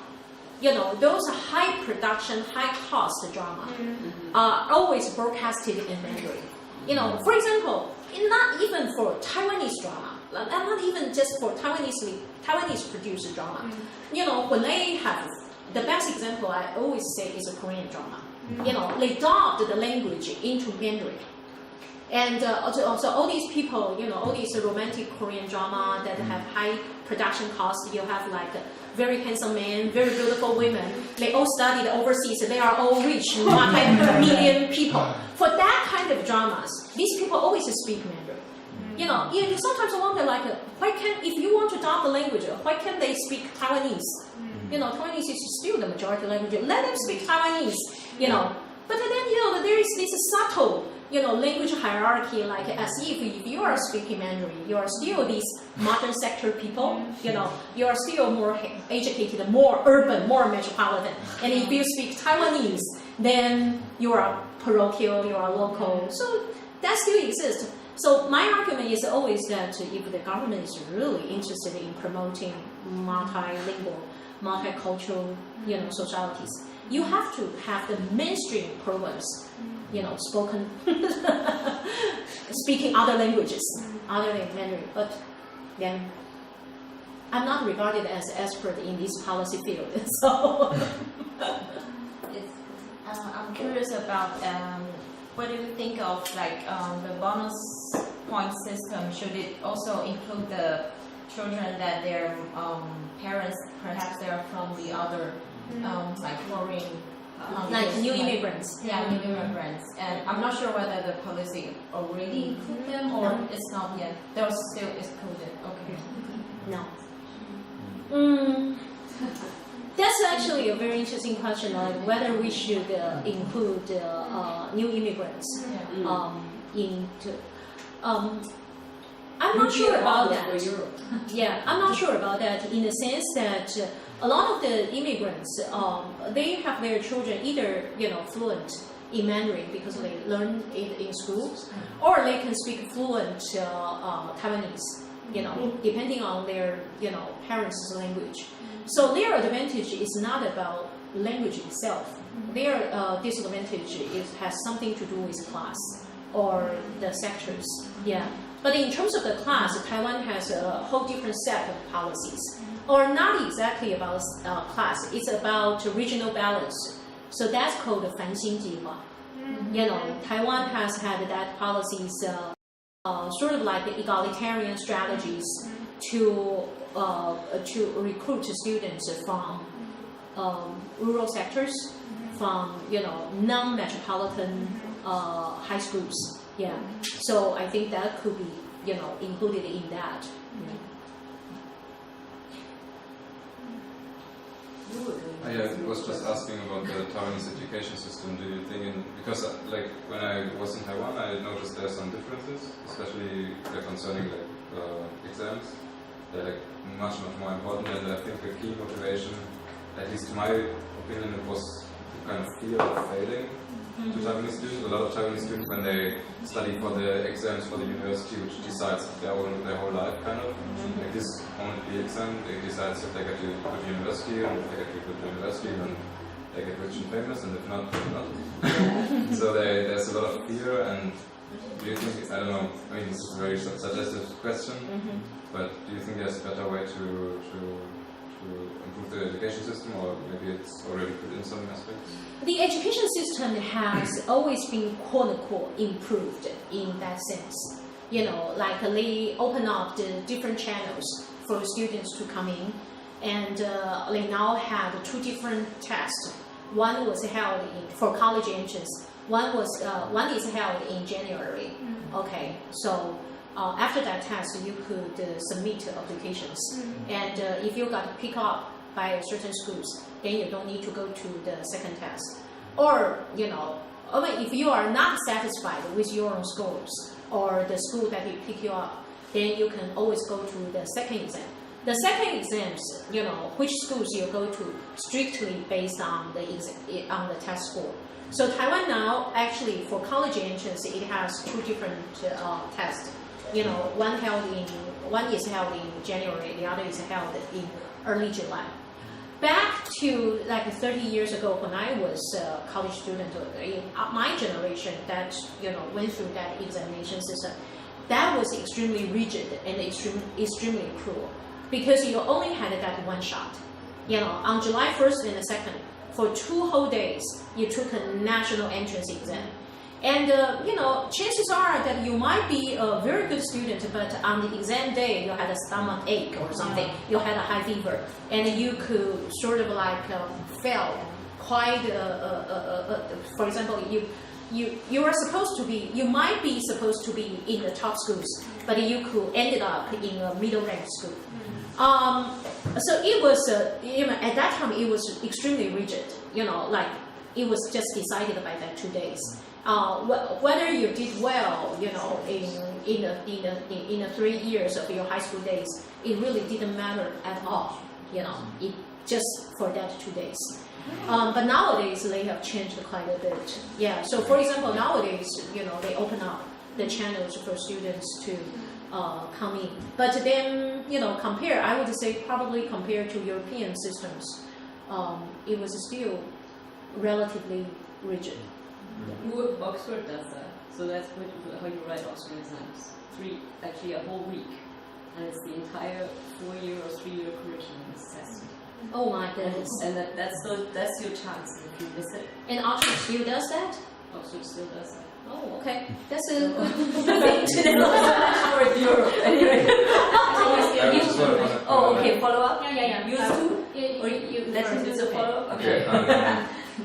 those high production, high cost drama are always broadcasted in Mandarin. For example, not even for Taiwanese drama, not even just for Taiwanese produced drama. When they have, the best example I always say is a Korean drama. They dubbed the language into Mandarin. And also all these people, all these romantic Korean drama that have high production costs. You have like very handsome men, very beautiful women. They all studied overseas. They are all rich, multi-million people. For that kind of dramas, these people always speak Mandarin. You sometimes wonder, like, why can't, if you want to adopt the language, why can't they speak Taiwanese? Taiwanese is still the majority language. Let them speak Taiwanese, But then, there is this subtle, language hierarchy, like as if you are speaking Mandarin, you are still these modern sector people, you are still more educated, more urban, more metropolitan. And if you speak Taiwanese, then you are parochial, you are local. So that still exists. So my argument is always that if the government is really interested in promoting multilingual, multicultural, societies, you have to have the mainstream programs, spoken, speaking other languages, other than Mandarin. But then, I'm not regarded as an expert in this policy field, so. I'm curious about what do you think of the bonus point system? Should it also include the children that their parents, perhaps they are from the other, like foreign, like new immigrants? Yeah, new immigrants. And I'm not sure whether the policy already include them or it's not yet. They're still excluded. Okay. No. That's actually a very interesting question, like whether we should include new immigrants into. I'm not sure about that. Yeah, I'm not sure about that in the sense that a lot of the immigrants, they have their children either fluent in Mandarin because they learn it in schools, or they can speak fluent Taiwanese, depending on their parents' language. So their advantage is not about language itself. Their disadvantage has something to do with class or the sectors. Yeah. But in terms of the class, Taiwan has a whole different set of policies, or not exactly about class. It's about regional balance. So that's called the Fanxinjihua. Taiwan has had that policies, sort of like the egalitarian strategies to recruit students from rural sectors, from non-metropolitan high schools. Yeah, so I think that could be included in that. I was just asking about the Taiwanese education system. Do you think, because like when I was in Taiwan, I noticed there are some differences, especially concerning exams. They're much more important, and I think the key motivation, at least in my opinion, it was the kind of fear of failing to Taiwanese students. A lot of Taiwanese students, when they study for the exams for the university, which decides their whole life, kind of, like this won't be exam, they decide if they get to a good university, and if they get to a good university, then they get rich and famous, and if not, then not. So there's a lot of fear, and do you think, I don't know, I mean, this is a very suggestive question, but do you think there's a better way to improve the education system, or maybe it's already put in some aspects? The education system has always been quote-unquote improved in that sense. Like they open up the different channels for students to come in, and they now have 2 different tests. One was held for college entrance. One is held in January. Okay, so after that test, you could submit applications, and if you got picked up by certain schools, then you don't need to go to the second test. Or if you are not satisfied with your own scores or the school that you pick you up, then you can always go to the second exam. The second exams, which schools you go to, strictly based on the test score. So Taiwan now, actually, for college entrance, it has 2 different tests. One is held in January, the other is held in early July. Back to like 30 years ago, when I was a college student, in my generation that went through that examination system, that was extremely rigid and extremely cruel, because you only had that one shot. On July 1st and the 2nd, for 2 whole days, you took a national entrance exam. And chances are that you might be a very good student, but on the exam day you had a stomach ache or something, you had a high fever, and you could sort of like fail quite. For example, you are supposed to be, you might be supposed to be in the top schools, but you could ended up in a middle ranked school. So it was, at that time it was extremely rigid. Like it was just decided by that 2 days. Whether you did well, in the 3 years of your high school days, it really didn't matter at all. It just for that 2 days. But nowadays they have changed quite a bit. Yeah. So for example, nowadays, they open up the channels for students to come in. But then, I would say probably compared to European systems, it was still relatively rigid. Oxford does that. So that's how you write Oxford exams. Actually a whole week. And it's the entire 4-year or 3-year curriculum is tested. Oh my goodness. And that's your chance if you miss it. And Oxford still does that? Oxford still does that. Oh, okay. That's a good thing to know. For Europe, anyway. Oh, okay, follow up? Yeah. Used to? Or you let him do the follow up? Okay.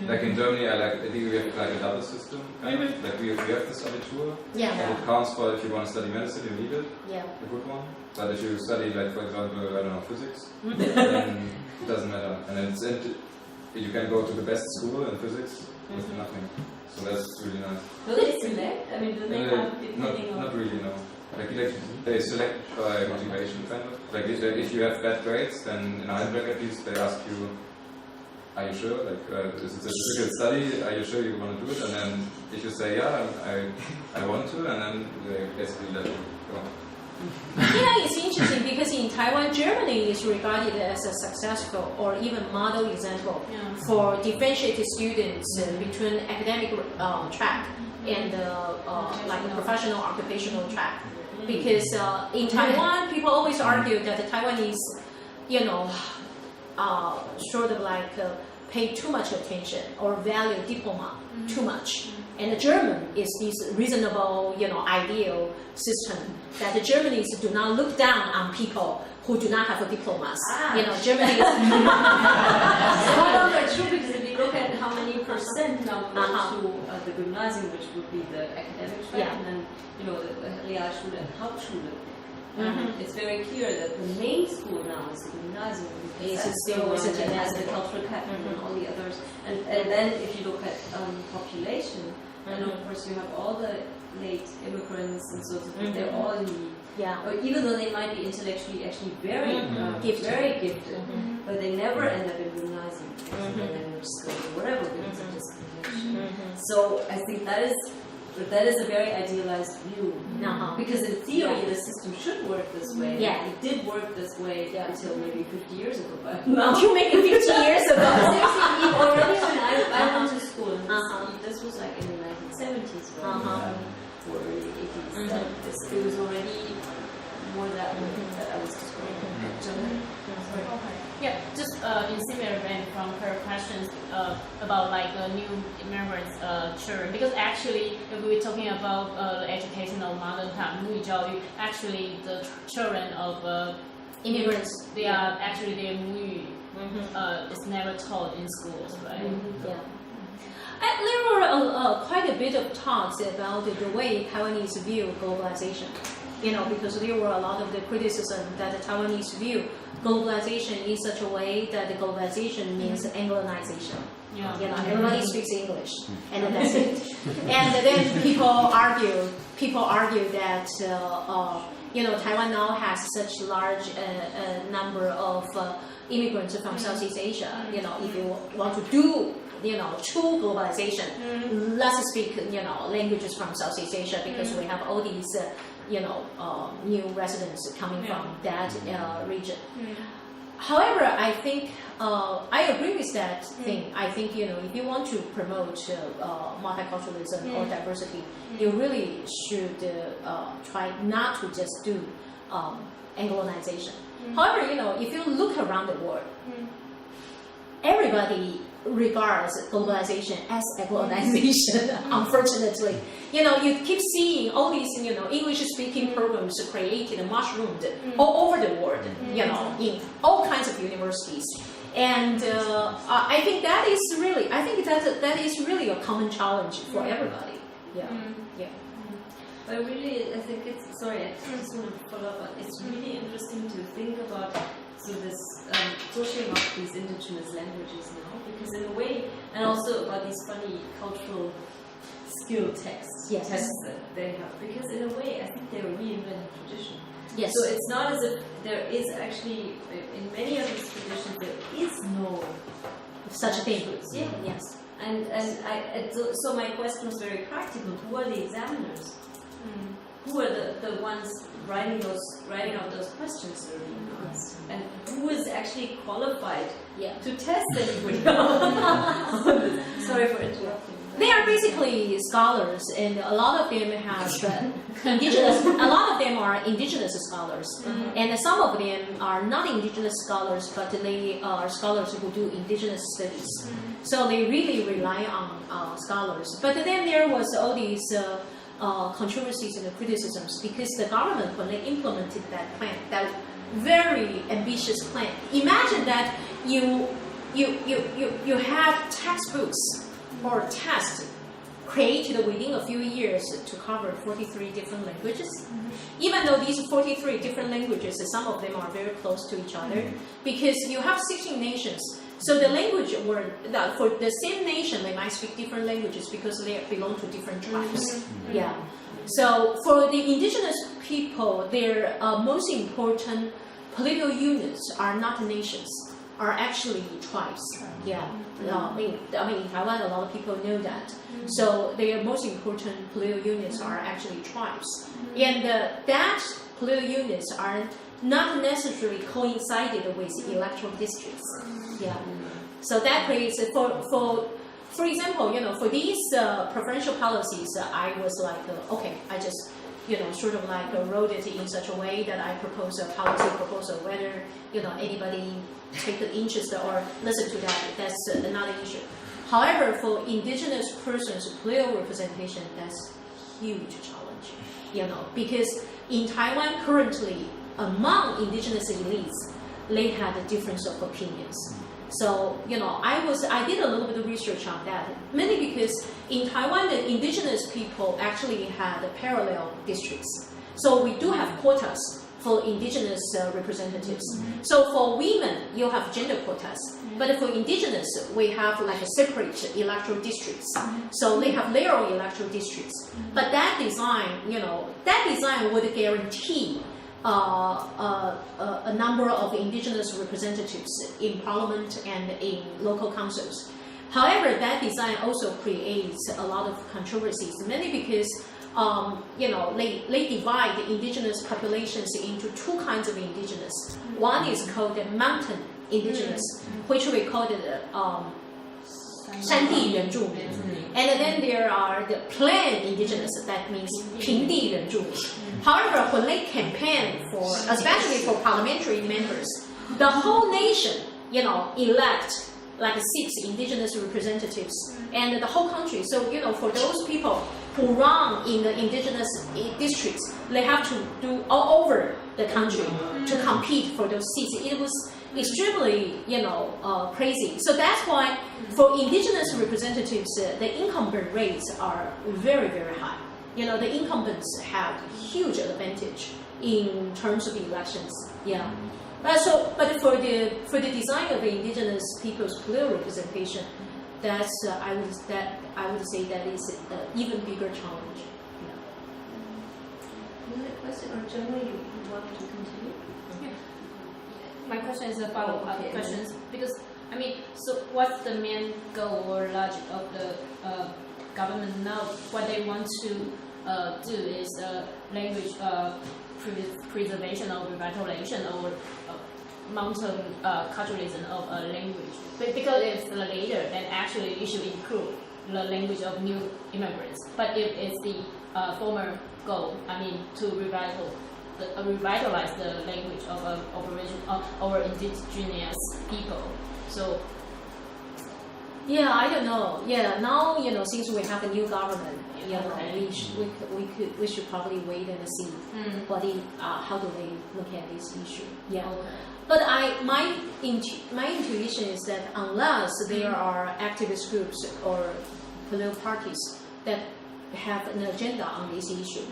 Like in Germany, I think we have like a double system. Like we have this Abitur. Yeah. And it counts for if you want to study medicine, you need it. Yeah. A good one. But if you study, like for example, I don't know, physics, then it doesn't matter. And you can go to the best school in physics with nothing. So that's really nice. Do they select? I mean, do they have depending on? Not really, no. Like they select by motivation, kind of. Like if you have bad grades, then in Heidelberg at least they ask you, are you sure? Like, is it a difficult study? Are you sure you want to do it? And then if you say, yeah, I want to, and then they basically let you go. Yeah, it's interesting because in Taiwan, Germany is regarded as a successful or even model example for differentiated students between academic track and like a professional occupational track. Because in Taiwan, people always argue that the Taiwanese, sort of like pay too much attention or value diploma too much. And the German is this reasonable, ideal system that the Germans do not look down on people who do not have a diplomas. Germany is no longer true because if you look at how many percent now go to the Gymnasium, which would be the academic track, and then the Realschule and Hauptschule. It's very clear that the main school now is the Gymnasium. It's still it has the cultural academy and all the others. And then if you look at population, and of course you have all the late immigrants and so forth. They're all in the or even though they might be intellectually actually very gifted, but they never end up in gymnasium because of their language skills or whatever because of discrimination. So I think that is a very idealized view. Because in theory the system should work this way. It did work this way until maybe 50 years ago. But now you make it 50 years ago. Already when I went to school, this was like in the 1970s or early 80s. It was already more that way that I was describing. Yeah, just in similar vein from her questions about like new immigrants children, because actually if we're talking about the educational model, actually the children of immigrants, they are actually their is never taught in schools, right? There were quite a bit of talks about the way Taiwanese view globalization. Because there were a lot of the criticism that the Taiwanese view globalization in such a way that the globalization means Anglicization. Everybody speaks English, and that's it. And then people argue that Taiwan now has such large number of immigrants from Southeast Asia. If you want to do true globalization, let's speak languages from Southeast Asia because we have all these new residents coming from that region. However, I think I agree with that thing. I think if you want to promote multiculturalism or diversity, you really should try not to just do Anglicization. However, if you look around the world, everybody regards globalization as a colonization, unfortunately. You know, you keep seeing all these, you know, English-speaking programs created, mushroomed all over the world, you know, in all kinds of universities. And I think that is really, that is really a common challenge for everybody. Yeah, yeah. But really, I think it's, sorry, I just want to follow up, it's really interesting to think about this pushing of these indigenous languages now, because in a way, and also about these funny cultural skill tests that they have, because in a way, I think they're reinventing tradition. Yes. So it's not as if there is actually, in many of these traditions, there is no Such a thing. Yeah. Yes. And so my question was very practical. Who are the examiners? Who are the ones writing out those questions that are being asked? And who is actually qualified to test anybody? Sorry for interrupting. They are basically scholars, and a lot of them have indigenous. A lot of them are indigenous scholars, and some of them are not indigenous scholars, but they are scholars who do indigenous studies. So they really rely on scholars. But then there was all these controversies and criticisms because the government, when they implemented that plan, that very ambitious plan. Imagine that you have textbooks or tests created within a few years to cover 43 different languages. Even though these 43 different languages, some of them are very close to each other, because you have 16 nations. So the language for the same nation, they might speak different languages because they belong to different tribes. Yeah. So for the indigenous people, their most important political units are not nations, are actually tribes. Yeah. I mean, in Taiwan, a lot of people know that. So their most important political units are actually tribes. And that political units are not necessarily coincided with electoral districts. Yeah. So that creates, for example, you know, for these preferential policies, I was like, okay, I just, you know, sort of like wrote it in such a way that I propose a policy proposal, whether, you know, anybody take an interest or listen to that, that's another issue. However, for indigenous persons' political representation, that's a huge challenge, you know, because in Taiwan currently, among indigenous elites, they had a difference of opinions. So, you know, I did a little bit of research on that, mainly because in Taiwan, the indigenous people actually had parallel districts. So we do have quotas for indigenous representatives. So for women, you have gender quotas. But for indigenous, we have like a separate electoral districts. So they have their own electoral districts. But that design, you know, would guarantee a number of indigenous representatives in parliament and in local councils. However, that design also creates a lot of controversies, mainly because you know, they divide the indigenous populations into two kinds of indigenous. One is called the mountain indigenous, which we call it 山地原住民. And then there are the plain indigenous, that means 平地原住民. However, when they campaign for, especially for parliamentary members, the whole nation, you know, elect like 6 indigenous representatives and the whole country. So, you know, for those people who run in the indigenous districts, they have to do all over the country to compete for those seats. It was extremely, you know, crazy. So that's why for indigenous representatives, the incumbent rates are very, very high. You know, the incumbents have huge advantage in terms of elections. Yeah. But for the design of the indigenous people's political representation, that's I would say that is an even bigger challenge. Another question, or generally you want to continue? Yeah. My question is a follow-up questions because I mean, so what's the main goal or logic of the government now? What they want to do is language preservation or revitalization or mountain culturalism of a language. But because it's later, then actually it should include the language of new immigrants. But if it's the former goal, I mean, to revitalize the language of our indigenous people. So Yeah, I don't know. Yeah, now since we have a new government, Okay. we should probably wait and see how do they look at this issue. Yeah. Okay. But my intuition is that unless there are activist groups or political parties that have an agenda on this issue,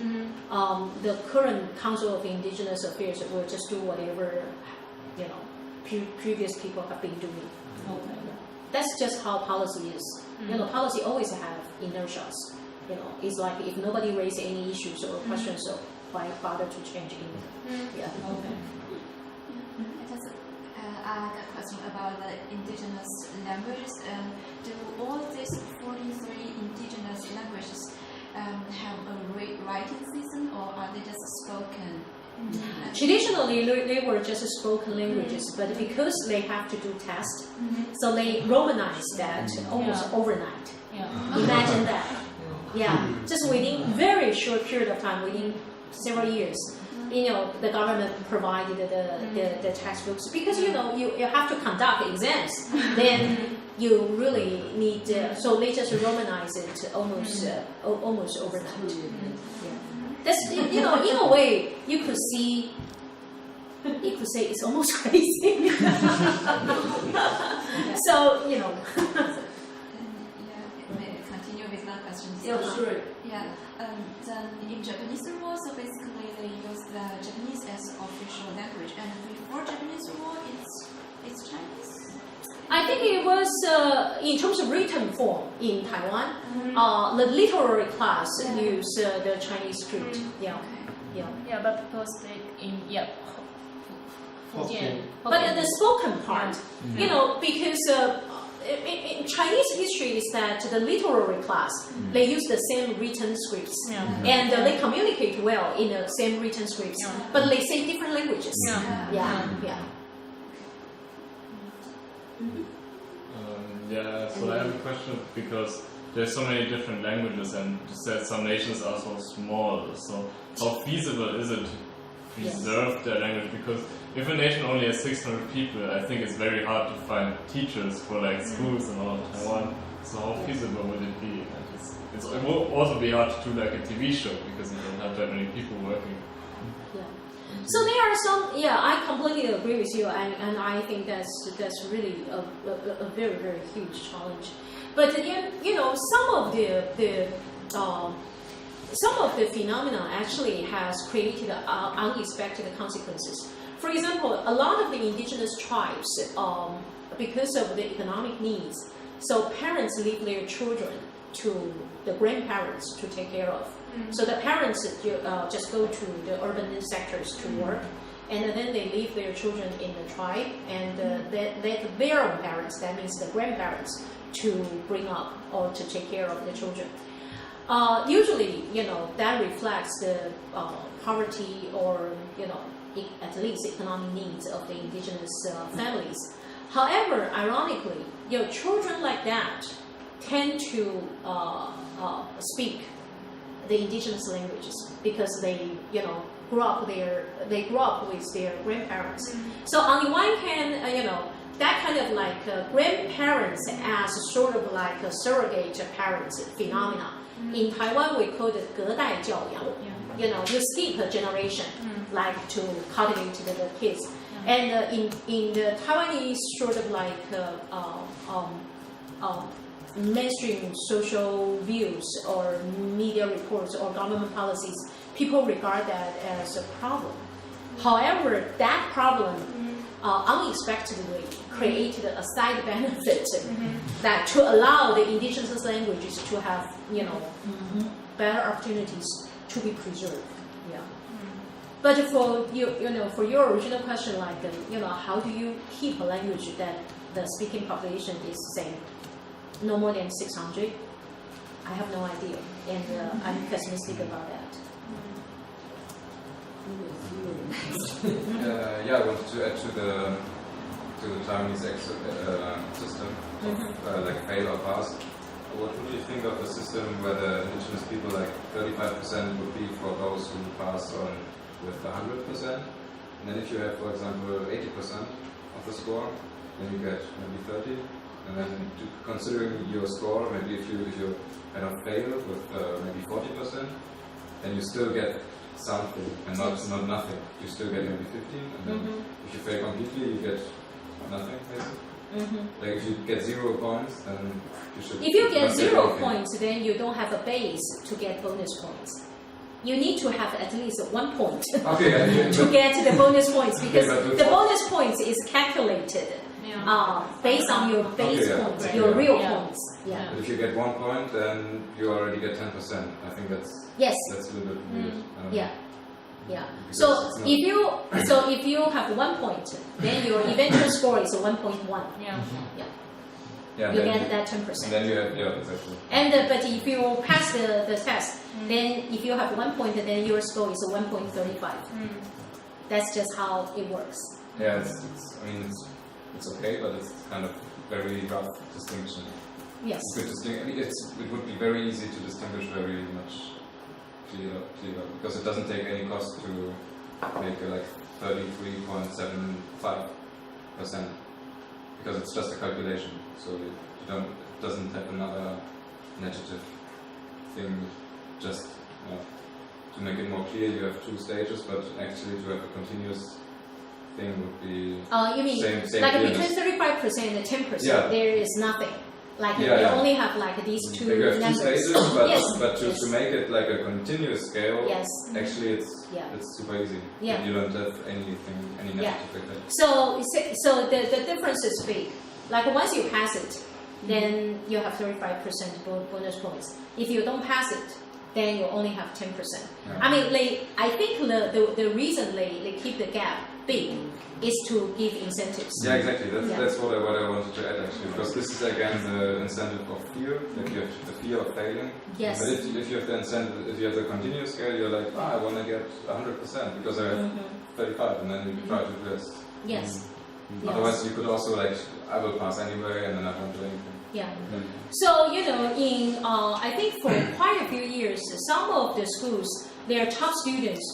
the current Council of Indigenous Affairs will just do whatever previous people have been doing. Okay. That's just how policy is. Policy always have inertias. It's like if nobody raises any issues or questions, so why bother to change anything? Yeah. Okay. I got a question about the indigenous languages. Do all these 43 indigenous languages have a writing system, or are they just spoken? Traditionally, they were just spoken languages, but because they have to do tests, so they Romanize that almost overnight. Yeah. Imagine that. Yeah, just within very short period of time, within several years, the government provided the textbooks because you have to conduct exams. Then you really need. So they just Romanize it almost overnight. Yeah. That's in a way you could say it's almost crazy. So Continue with my questions. Yeah, sure. Yeah. Then in Japanese law, so basically they use the Japanese as official language, and before Japanese law, it's Chinese. I think it was in terms of written form in Taiwan. The literary class use the Chinese script. Yeah, yeah. Yeah, but people speak in Hokkien. But the spoken part, because in Chinese history is that the literary class they use the same written scripts and they communicate well in the same written scripts, but they say different languages. Yeah. Yeah, so I have a question because there's so many different languages and you said some nations are so small. So how feasible is it to preserve their language? Because if a nation only has 600 people, I think it's very hard to find teachers for like schools in all of Taiwan. So how feasible would it be? And it will also be hard to do like a TV show because you don't have that many people working. So there are some, I completely agree with you, and I think that's really a very, very huge challenge. But some of the phenomena actually has created unexpected consequences. For example, a lot of the indigenous tribes, because of the economic needs, so parents leave their children to the grandparents to take care of. So the parents just go to the urban sectors to work, and then they leave their children in the tribe, and let their own parents, that means the grandparents, to bring up or to take care of the children. Usually, that reflects the poverty or, at least economic needs of the indigenous families. However, ironically, children like that tend to speak the indigenous languages because they grew up with their grandparents. So on the one hand, that kind of like grandparents as sort of like a surrogate parents phenomena. In Taiwan, we call it 隔代教养. You skip a generation, like to cultivate the kids. And in the Taiwanese sort of like mainstream social views or media reports or government policies, people regard that as a problem. However, that problem unexpectedly created a side benefit that to allow the indigenous languages to have better opportunities to be preserved. Yeah. But for for your original question, like how do you keep a language that the speaking population is same? No more than 600. I have no idea, and I'm pessimistic about that. I wanted to add to the Taiwanese system of like fail or pass. What would you think of a system where the indigenous people, like 35% would be for those who pass on with 100%, and then if you have, for example, 80% of the score, then you get maybe 30, And then considering your score, maybe if you kind of fail with maybe 40%, then you still get something and not nothing. You still get maybe 15, and then if you fail completely, you get nothing, basically. Like if you get 0 points, then you should. If you get not 0 anything. points, then you don't have a base to get bonus points. You need to have at least 1 point Okay, to get the bonus points, because but the bonus points is calculated based on your base points, your real points. Yeah. But if you get 1 point, then you already get 10%. I think that's Yes. that's a little bit weird. Yeah. Yeah. Because So it's not- if you have 1 point, then your eventual score is 1.1. Yeah. yeah, You then get that and 10%. then you have exactly. And but if you pass the test, then if you have 1 point, then your score is 1.35. That's just how it works. Yeah, I mean it's okay, but it's kind of very rough distinction. Yes. You could I mean, it would be very easy to distinguish very much clearer, because it doesn't take any cost to make like 33.75%, because it's just a calculation. So it doesn't have another negative thing. Just to make it more clear, you have 2 stages, but actually to have a continuous thing would be You mean same like clearness. between 35% and 10%, Yeah. there is nothing. Like Yeah, you yeah. only have like these 2 Like you have 2 numbers. stages, but, Yes. but to, Yes. to make it like a continuous scale, Yes. actually it's super easy. Yeah. You don't have any negative effect. So the difference is big. Like once you pass it, then you have 35% bonus points. If you don't pass it, then you only have 10%. Yeah. I mean, I think the reason they keep the gap big is to give incentives. Yeah, exactly. Yeah. That's what I wanted to add actually, because this is again the incentive of fear. Like you have the fear of failing. Yes. But if you have the incentive, if you have the continuous scale, you're like, I want to get 100% because I have 35, and then you try to do this. Yes. Yes. Otherwise, you could also like, I will pass anyway, and then I won't do anything. Yeah. So, in I think for quite a few years, some of the schools, their top students,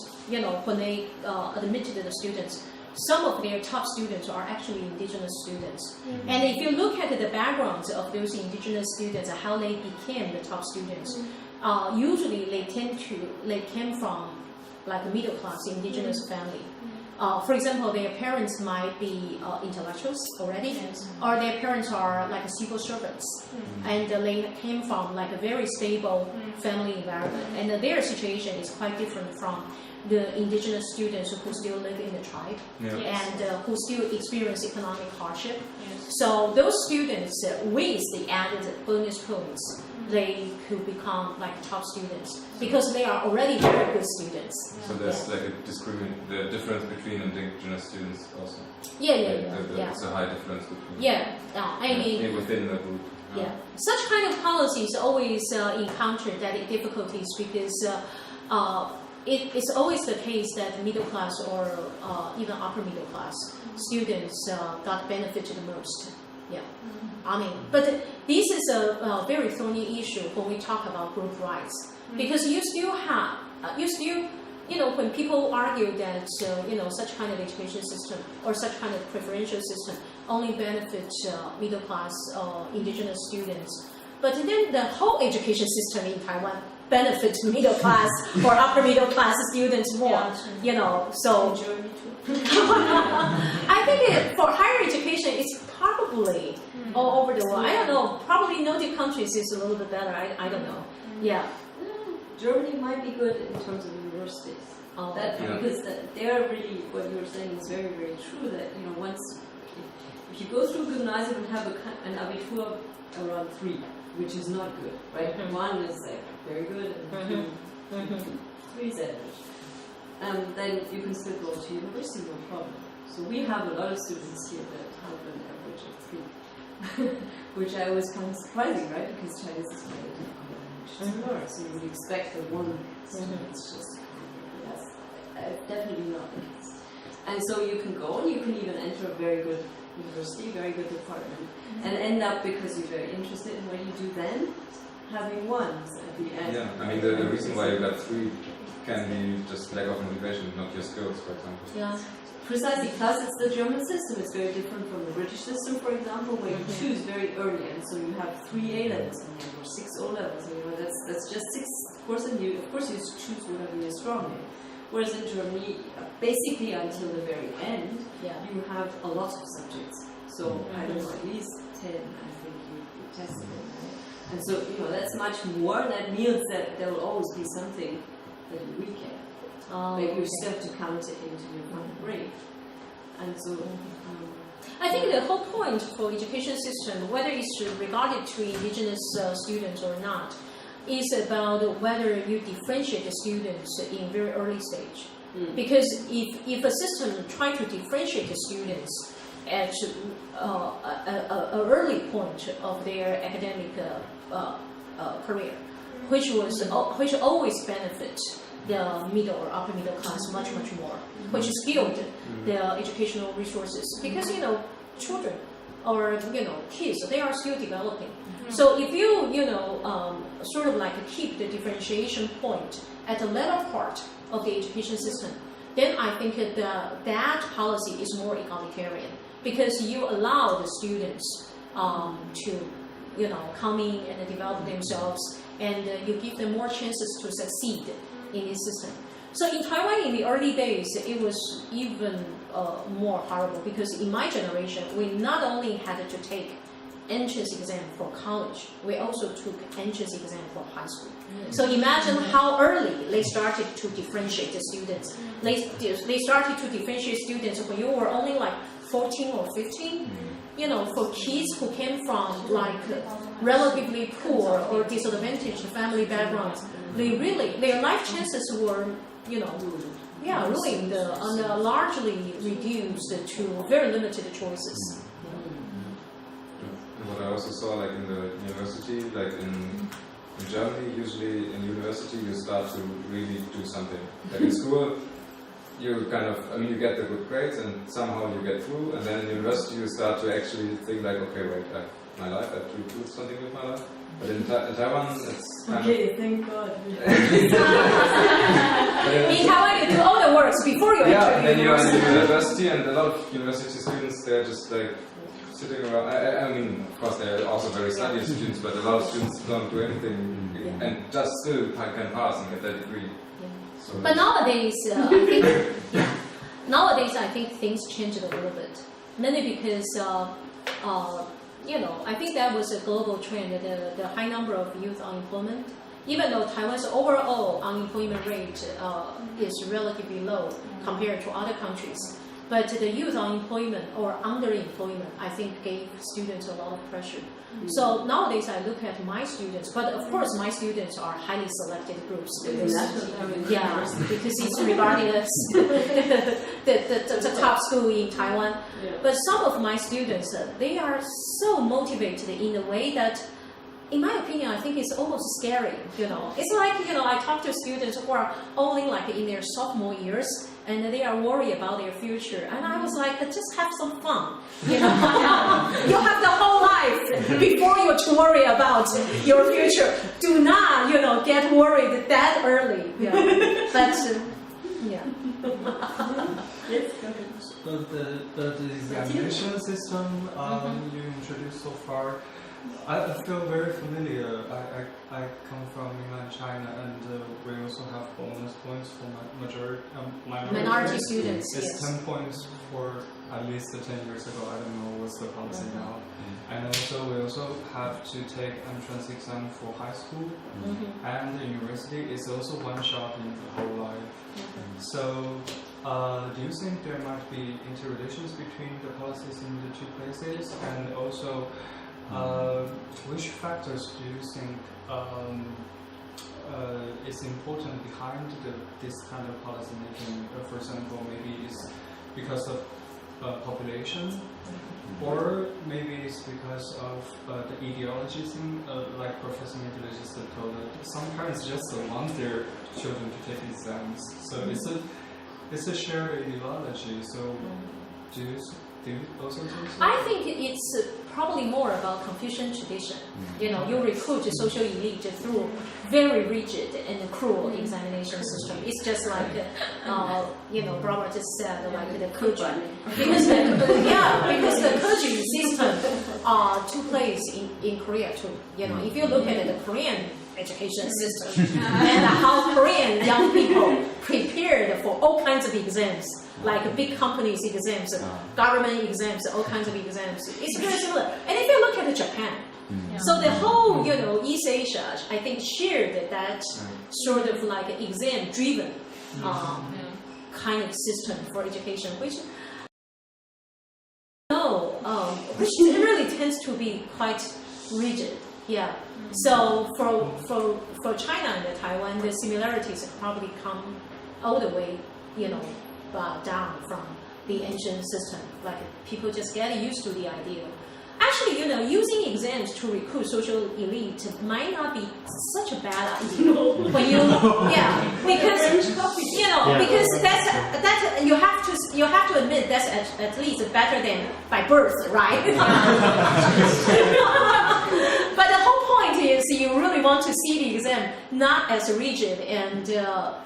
when they admitted the students, some of their top students are actually Indigenous students. And if you look at the backgrounds of those Indigenous students, how they became the top students, usually they came from like a middle class Indigenous family. For example, their parents might be intellectuals already, or their parents are like civil servants, and they came from like a very stable family environment, and their situation is quite different from the Indigenous students who still live in the tribe and who still experience economic hardship. So those students, with the added bonus points, they could become like top students because they are already very good students. So there's like the difference between Indigenous students also. Yeah. It's a high difference between. I mean, within the group. Yeah, such kind of policies always encounter that difficulties because it's always the case that middle class or even upper middle class students got benefited the most. Yeah, I mean, but this is a very thorny issue when we talk about group rights because you still have when people argue that such kind of education system or such kind of preferential system only benefits middle class Indigenous students, but then the whole education system in Taiwan benefits middle class or upper middle class students more. So I think for higher education, it's probably all over the world. I don't know. Probably Nordic countries is a little bit better. I don't know. Yeah. Germany might be good in terms of universities. Because they are really, what you were saying is very, very true. That once if you go through gymnasium and have an abitur around 3, which is not good, right? 1 is like very good, and 3 is average. Then you can still go to university, no problem. So we have a lot of students here that have an average of 3, which I was kind of surprising, right? Because Chinese is quite a difficult language to learn, so you would expect that one student is just definitely not the case. And so you can go and you can even enter a very good university, very good department, and end up, because you're very interested in what you do then, having 1s at the end. Yeah, I mean the reason why you got 3 can be just lack of motivation, not your skills, for example. Yeah. Precisely, plus it's the German system. It's very different from the British system, for example, where you choose very early, and so you have 3 A levels or 6 O levels. You know, that's just 6 courses, and you choose whatever you're strong in. Whereas in Germany, basically until the very end, you have a lot of subjects. So I don't know, at least 10. I think you tested it, right? And so that's much more. That means that there will always be something that you weak at. But you still have to count it into your final grade. And so I think the whole point for education system, whether it's regarded to indigenous students or not, is about whether you differentiate the students in very early stage. Because if a system tries to differentiate the students at an early point of their academic career, which always benefits the middle or upper middle class much more, which skilled the educational resources, because children or kids, they are still developing. So if you sort of like keep the differentiation point at the latter part of the education system, then I think that policy is more egalitarian, because you allow the students to come in and develop themselves, and you give them more chances to succeed in this system. So in Taiwan, in the early days, it was even more horrible, because in my generation, we not only had to take entrance exam for college, we also took entrance exam for high school. So imagine how early they started to differentiate the students. They started to differentiate students when you were only like 14 or 15. For kids who came from like relatively poor or disadvantaged family backgrounds, their life chances were, ruined and largely reduced to very limited choices. What I also saw, like in the university, like in Germany, usually in university you start to really do something. Like in school, you kind of, you get the good grades and somehow you get through, and then in university you start to actually think like, okay, wait, my life, I have to do something with my life. But in Taiwan, it's kind of... thank God. In Taiwan, you do all the works before you enter and then you're in university, and a lot of university students, they're just like sitting around. Of course, they're also very studious students, but a lot of students don't do anything and just still can pass and get that degree. So but nowadays, I think things changed a little bit. Mainly because, I think that was a global trend, the high number of youth unemployment. Even though Taiwan's overall unemployment rate is relatively low compared to other countries, but the youth unemployment or underemployment, I think, gave students a lot of pressure. So nowadays I look at my students, but of course my students are highly selected groups. Because it's regarded as the top school in Taiwan. But some of my students, they are so motivated in a way that, in my opinion, I think it's almost scary. It's like I talk to students who are only like in their sophomore years, and they are worried about their future. And I was like, just have some fun. You have the whole life before you to worry about your future. Do not, get worried that early. But the examination system you introduced so far, I feel very familiar. I come from mainland China, and we also have bonus points for minority students. It's 10 points for at least 10 years ago. I don't know what's the policy now. And also we also have to take entrance exam for high school, and the university is also one shot in the whole life. So do you think there might be interrelations between the policies in the two places, and also which factors do you think is important behind this kind of policy making? For example, maybe it's because of population, or maybe it's because of the ideologies, like Professor Nicola just told that some parents just want their children to take exams. So it's a shared ideology. So do you also think so? I think it's probably more about Confucian tradition. You know, you recruit the social elite through very rigid and cruel examination system. It's just like, you know, Barbara just said, like the Keju. Because because the Keju system took place in Korea too. You know, if you look at the Korean education system and how Korean young people prepared for all kinds of exams, like big companies exams, government exams, all kinds of exams. It's very similar. And if you look at Japan, so the whole, you know, East Asia, I think shared that sort of like exam-driven kind of system for education, which which really tends to be quite rigid. Yeah. So for China and Taiwan, the similarities probably come all the way, you know, down from the ancient system. Like people just get used to the idea. Actually, you know, using exams to recruit social elite might not be such a bad idea. When you, because you know, because that's you have to admit that's at least better than by birth, right? But the whole point is you really want to see the exam not as rigid and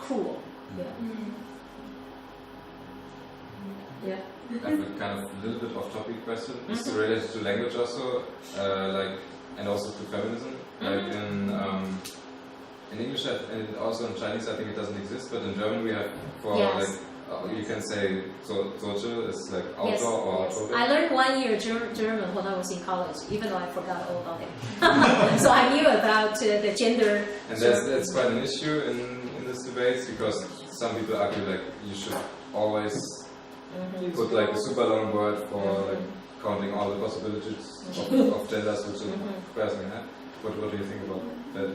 cruel. Yeah. I have a kind of little bit off-topic question. It's related to language also, like, and also to feminism. Like in English and also in Chinese, I think it doesn't exist, but in German we have like you can say Soche is like outdoor or outdoor. I learned 1 year German when I was in college, even though I forgot all about it. So I knew about the gender. And that's quite an issue in this debate because some people argue like you should always put like a super long word for like counting all the possibilities of genders which a person can have. What do you think about that?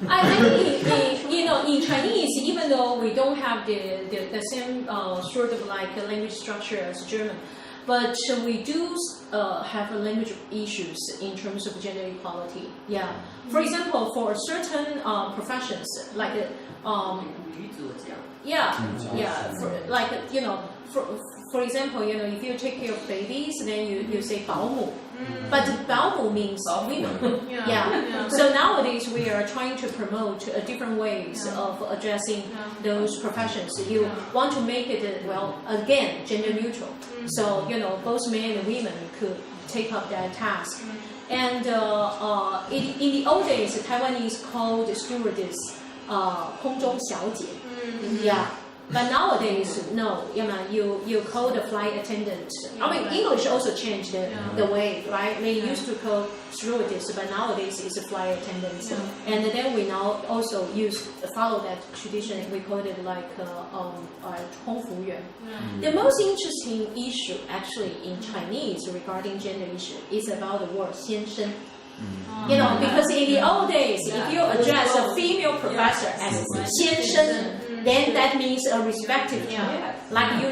I think you know, in Chinese, even though we don't have the same sort of like language structure as German, but we do have language issues in terms of gender equality. Yeah. For example, for certain professions, like like you know, for example, you know, if you take care of babies, then you say 保姆. But 保姆 means women. So nowadays we are trying to promote different ways of addressing those professions. You want to make it, well, again, gender neutral. So, you know, both men and women could take up that task. And in the old days, Taiwanese called stewardess 空中小姐. Yeah. But nowadays, no, you know, you call the flight attendant. I mean, English also changed the way, right? They used to call stewardess, but nowadays it's a flight attendant. And then we now also follow that tradition. We call it like 空服员. The most interesting issue actually in Chinese regarding gender issue is about the word 先生. You know, because in the old days, if you address a female professor as 先生, then that means a respected term, like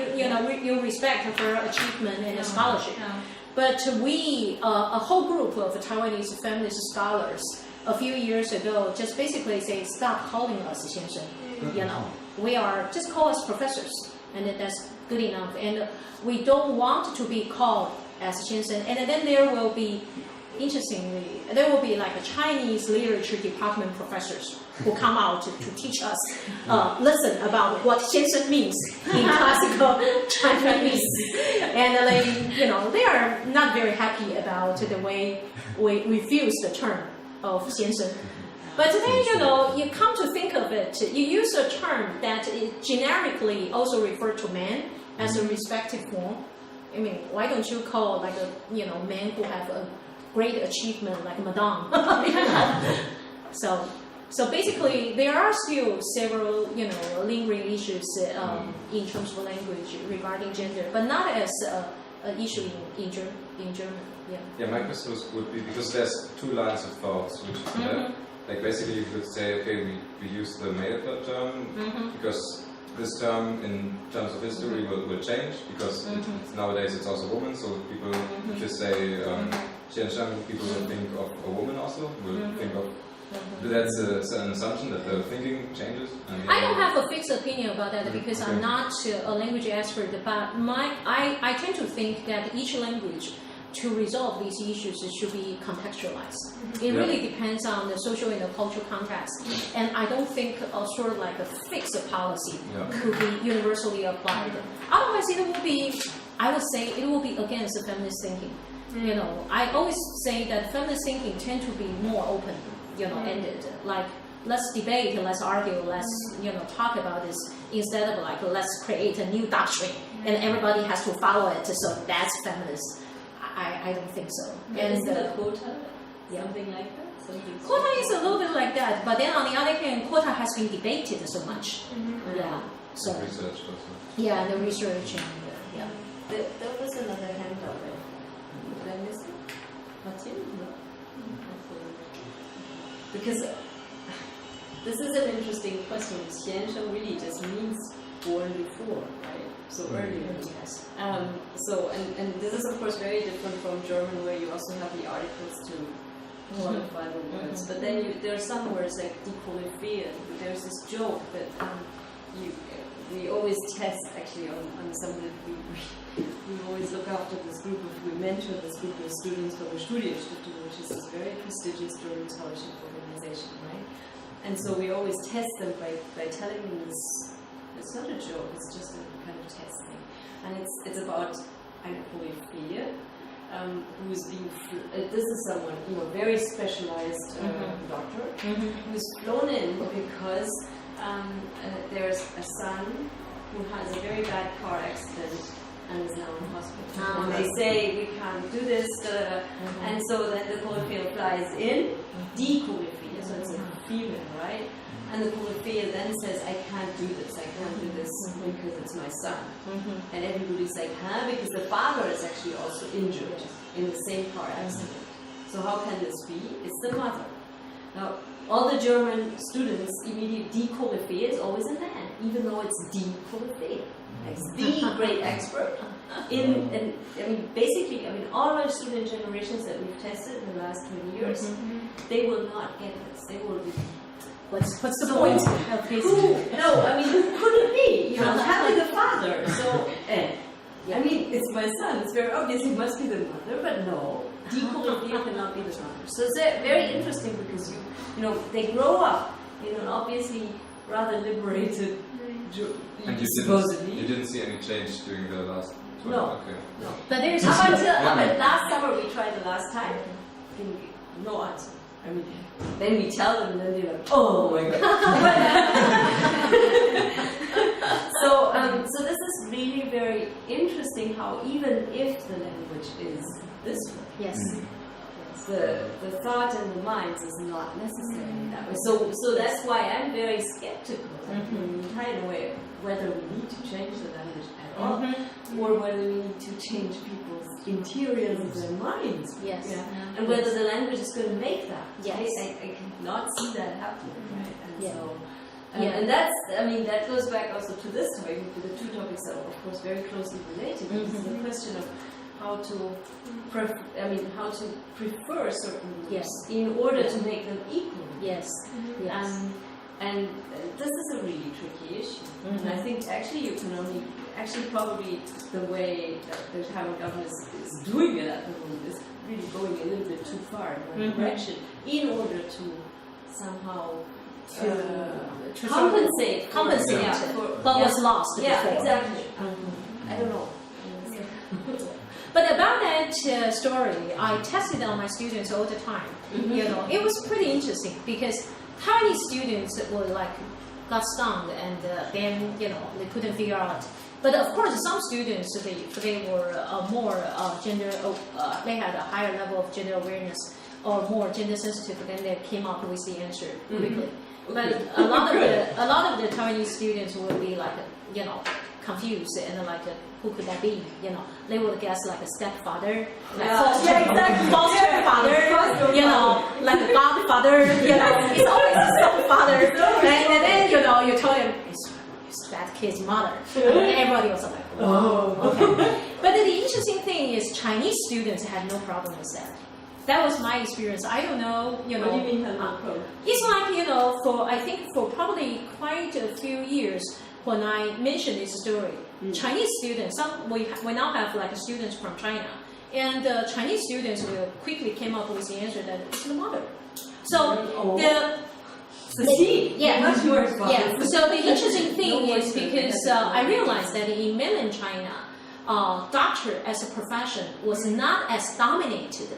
you respect her achievement and scholarship. But we, a whole group of Taiwanese feminist scholars, a few years ago, just basically say, stop calling us 先生. You know, we are just call us professors, and that's good enough. And we don't want to be called as 先生. And then there will be, interestingly, there will be like a Chinese literature department professors who come out to teach us lesson about what 先生 means in classical Chinese. And they are not very happy about the way we refuse the term of 先生. But then, you come to think of it, you use a term that generically also refer to men as a respective form. I mean, why don't you call like a men who have a great achievement like Madame? So basically, there are still several lingering issues in terms of language regarding gender, but not as an issue in German. Yeah, my question would be, because there's two lines of thoughts which like basically you could say, okay, we use the male term because this term in terms of history will change, because nowadays it's also woman, so people just say Xiansheng, people will think of a woman also, will think of. That's an assumption that the thinking changes. I don't have a fixed opinion about that because I'm not a language expert, but I tend to think that each language to resolve these issues, it should be contextualized. It really depends on the social and the cultural context. And I don't think sort of like a fixed policy could be universally applied. Otherwise, it will be, I would say, it will be against the feminist thinking. You know, I always say that feminist thinking tend to be more open, you know, ended. Like, let's debate, let's argue, let's, you know, talk about this instead of like, let's create a new doctrine and everybody has to follow it. So that's feminist. I don't think so. And is the quota something like that? Quota is a little bit like that, but then on the other hand, quota has been debated so much. Yeah. So Research also. yeah, the research and yeah. There was another hand up there. Did I miss it? Martin? No. Because this is an interesting question. Xiansheng really just means born before, right? So earlier. Yes. So and this is of course very different from German, where you also have the articles to qualify the words. But then there are some words like dequalified. There's this joke that we always test actually on some that we always look after this group of, we mentor this group of students for the Studienstitut, which is this very prestigious German scholarship organization, right? And so we always test them by telling them this. It's not a joke, it's just a kind of testing. And it's about eine Koryphäe, who's being, this is someone, you know, very specialized doctor, who's flown in because there's a son who has a very bad car accident and is now in hospital. And they say, we can't do this, and so then the Koryphäe flies in, die Koryphäe, so it's a female, right? And the Koryphäe then says, I can't do this, I can't do this because it's my son. And everybody's like, huh? Because the father is actually also injured in the same car accident. So how can this be? It's the mother. Now, all the German students immediately, die Koryphäe is always a man, even though it's die Koryphäe. It's the great expert. And I mean, basically, I mean, all our student generations that we've tested in the last 20 years, they will not get this. They will be. What's the point of this? No, I mean, who could it be? You know, having the father. So, I mean, it's my son. It's very obvious it must be the mother, but no, die Koryphäe cannot be the mother. So it's very interesting because you know, they grow up in an obviously rather liberated. And you didn't see any change during the last 12? No. Okay. No. But there's up until last summer we tried the last time. No answer. I mean, then we tell them, and then they're like, "Oh my god!" So this is really very interesting. How even if the language is this way, yes, the thought and the mind is not necessarily that way. So that's why I'm very skeptical in a way whether we need to change the language at all, or whether we need to change people's interiors of their minds. Yes. Yeah. And whether the language is going to make that. Yes. I cannot see that happening, right? And Yeah. so, Yeah. and that's, I mean, that goes back also to this topic. The two topics are, of course, very closely related. It's the question of how to, how to prefer certain groups in order to make them equal. Yes. Yes. And this is a really tricky issue. And I think actually you can only, probably the way that the Taiwan government is doing it at the moment is really going a little bit too far in one direction in order to somehow compensate for what was lost Yeah, before. exactly. I don't know. But about that story, I tested on my students all the time. You know, it was pretty interesting because Taiwanese students were like got stunned and then they couldn't figure out. But of course, some students they were more gender. They had a higher level of gender awareness or more gender sensitive, and they came up with the answer quickly. But a lot of the Taiwanese students will be like confused and like who could that be? They would guess like a stepfather, like foster father, like a godfather. It's always a stepfather. And then you told them it's that kid's mother. And everybody was like, oh, okay. But the interesting thing is Chinese students had no problem with that. That was my experience. I don't know, What do you mean had no problem? It's like, I think for probably quite a few years, when I mentioned this story, Chinese students, we now have like students from China, And the Chinese students will quickly came up with the answer that it's the mother. So yeah. So the interesting thing is because I realized that in mainland China, doctor as a profession was not as dominated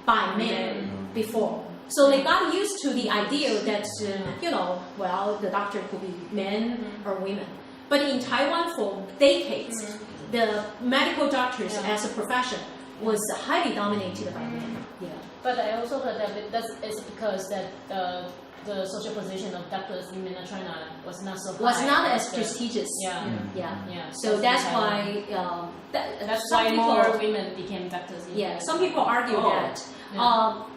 by men before. So they got used to the idea that the doctor could be men or women. But in Taiwan, for decades, the medical doctors as a profession was highly dominated by men. Yeah. But I also heard that it's because that the social position of doctors in mainland China was not so high. Was not as prestigious. Yeah. So that's why that's some why people, more women became doctors. Some people argue that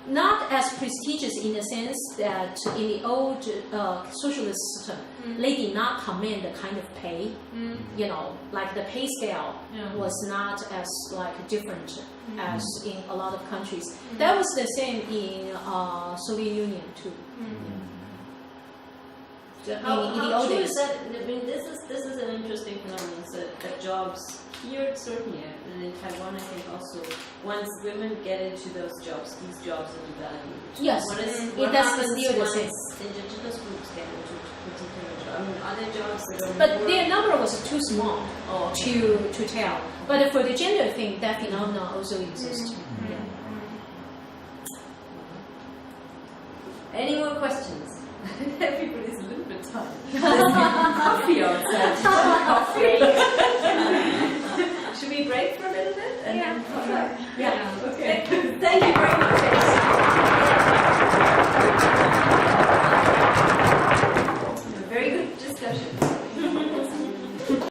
not as prestigious in the sense that in the old socialist system, they did not command the kind of pay. Like the pay scale was not as different as in a lot of countries. That was the same in Soviet Union too. How in the old true days. is that? I mean, this is an interesting phenomenon. So that jobs here, certainly, and in Taiwan, I think also, once women get into those jobs, these jobs are devalued. Yes, What it happens does still the same. once indigenous groups get into particular jobs? I mean, are there jobs that are But more... their number was too small to tell. But for the gender thing, that phenomenon also exists. Any more questions? Everybody's a little bit tired. Coffee outside. Coffee. Should we break for a little bit? And then come back? Yeah. Okay. Thank you very much.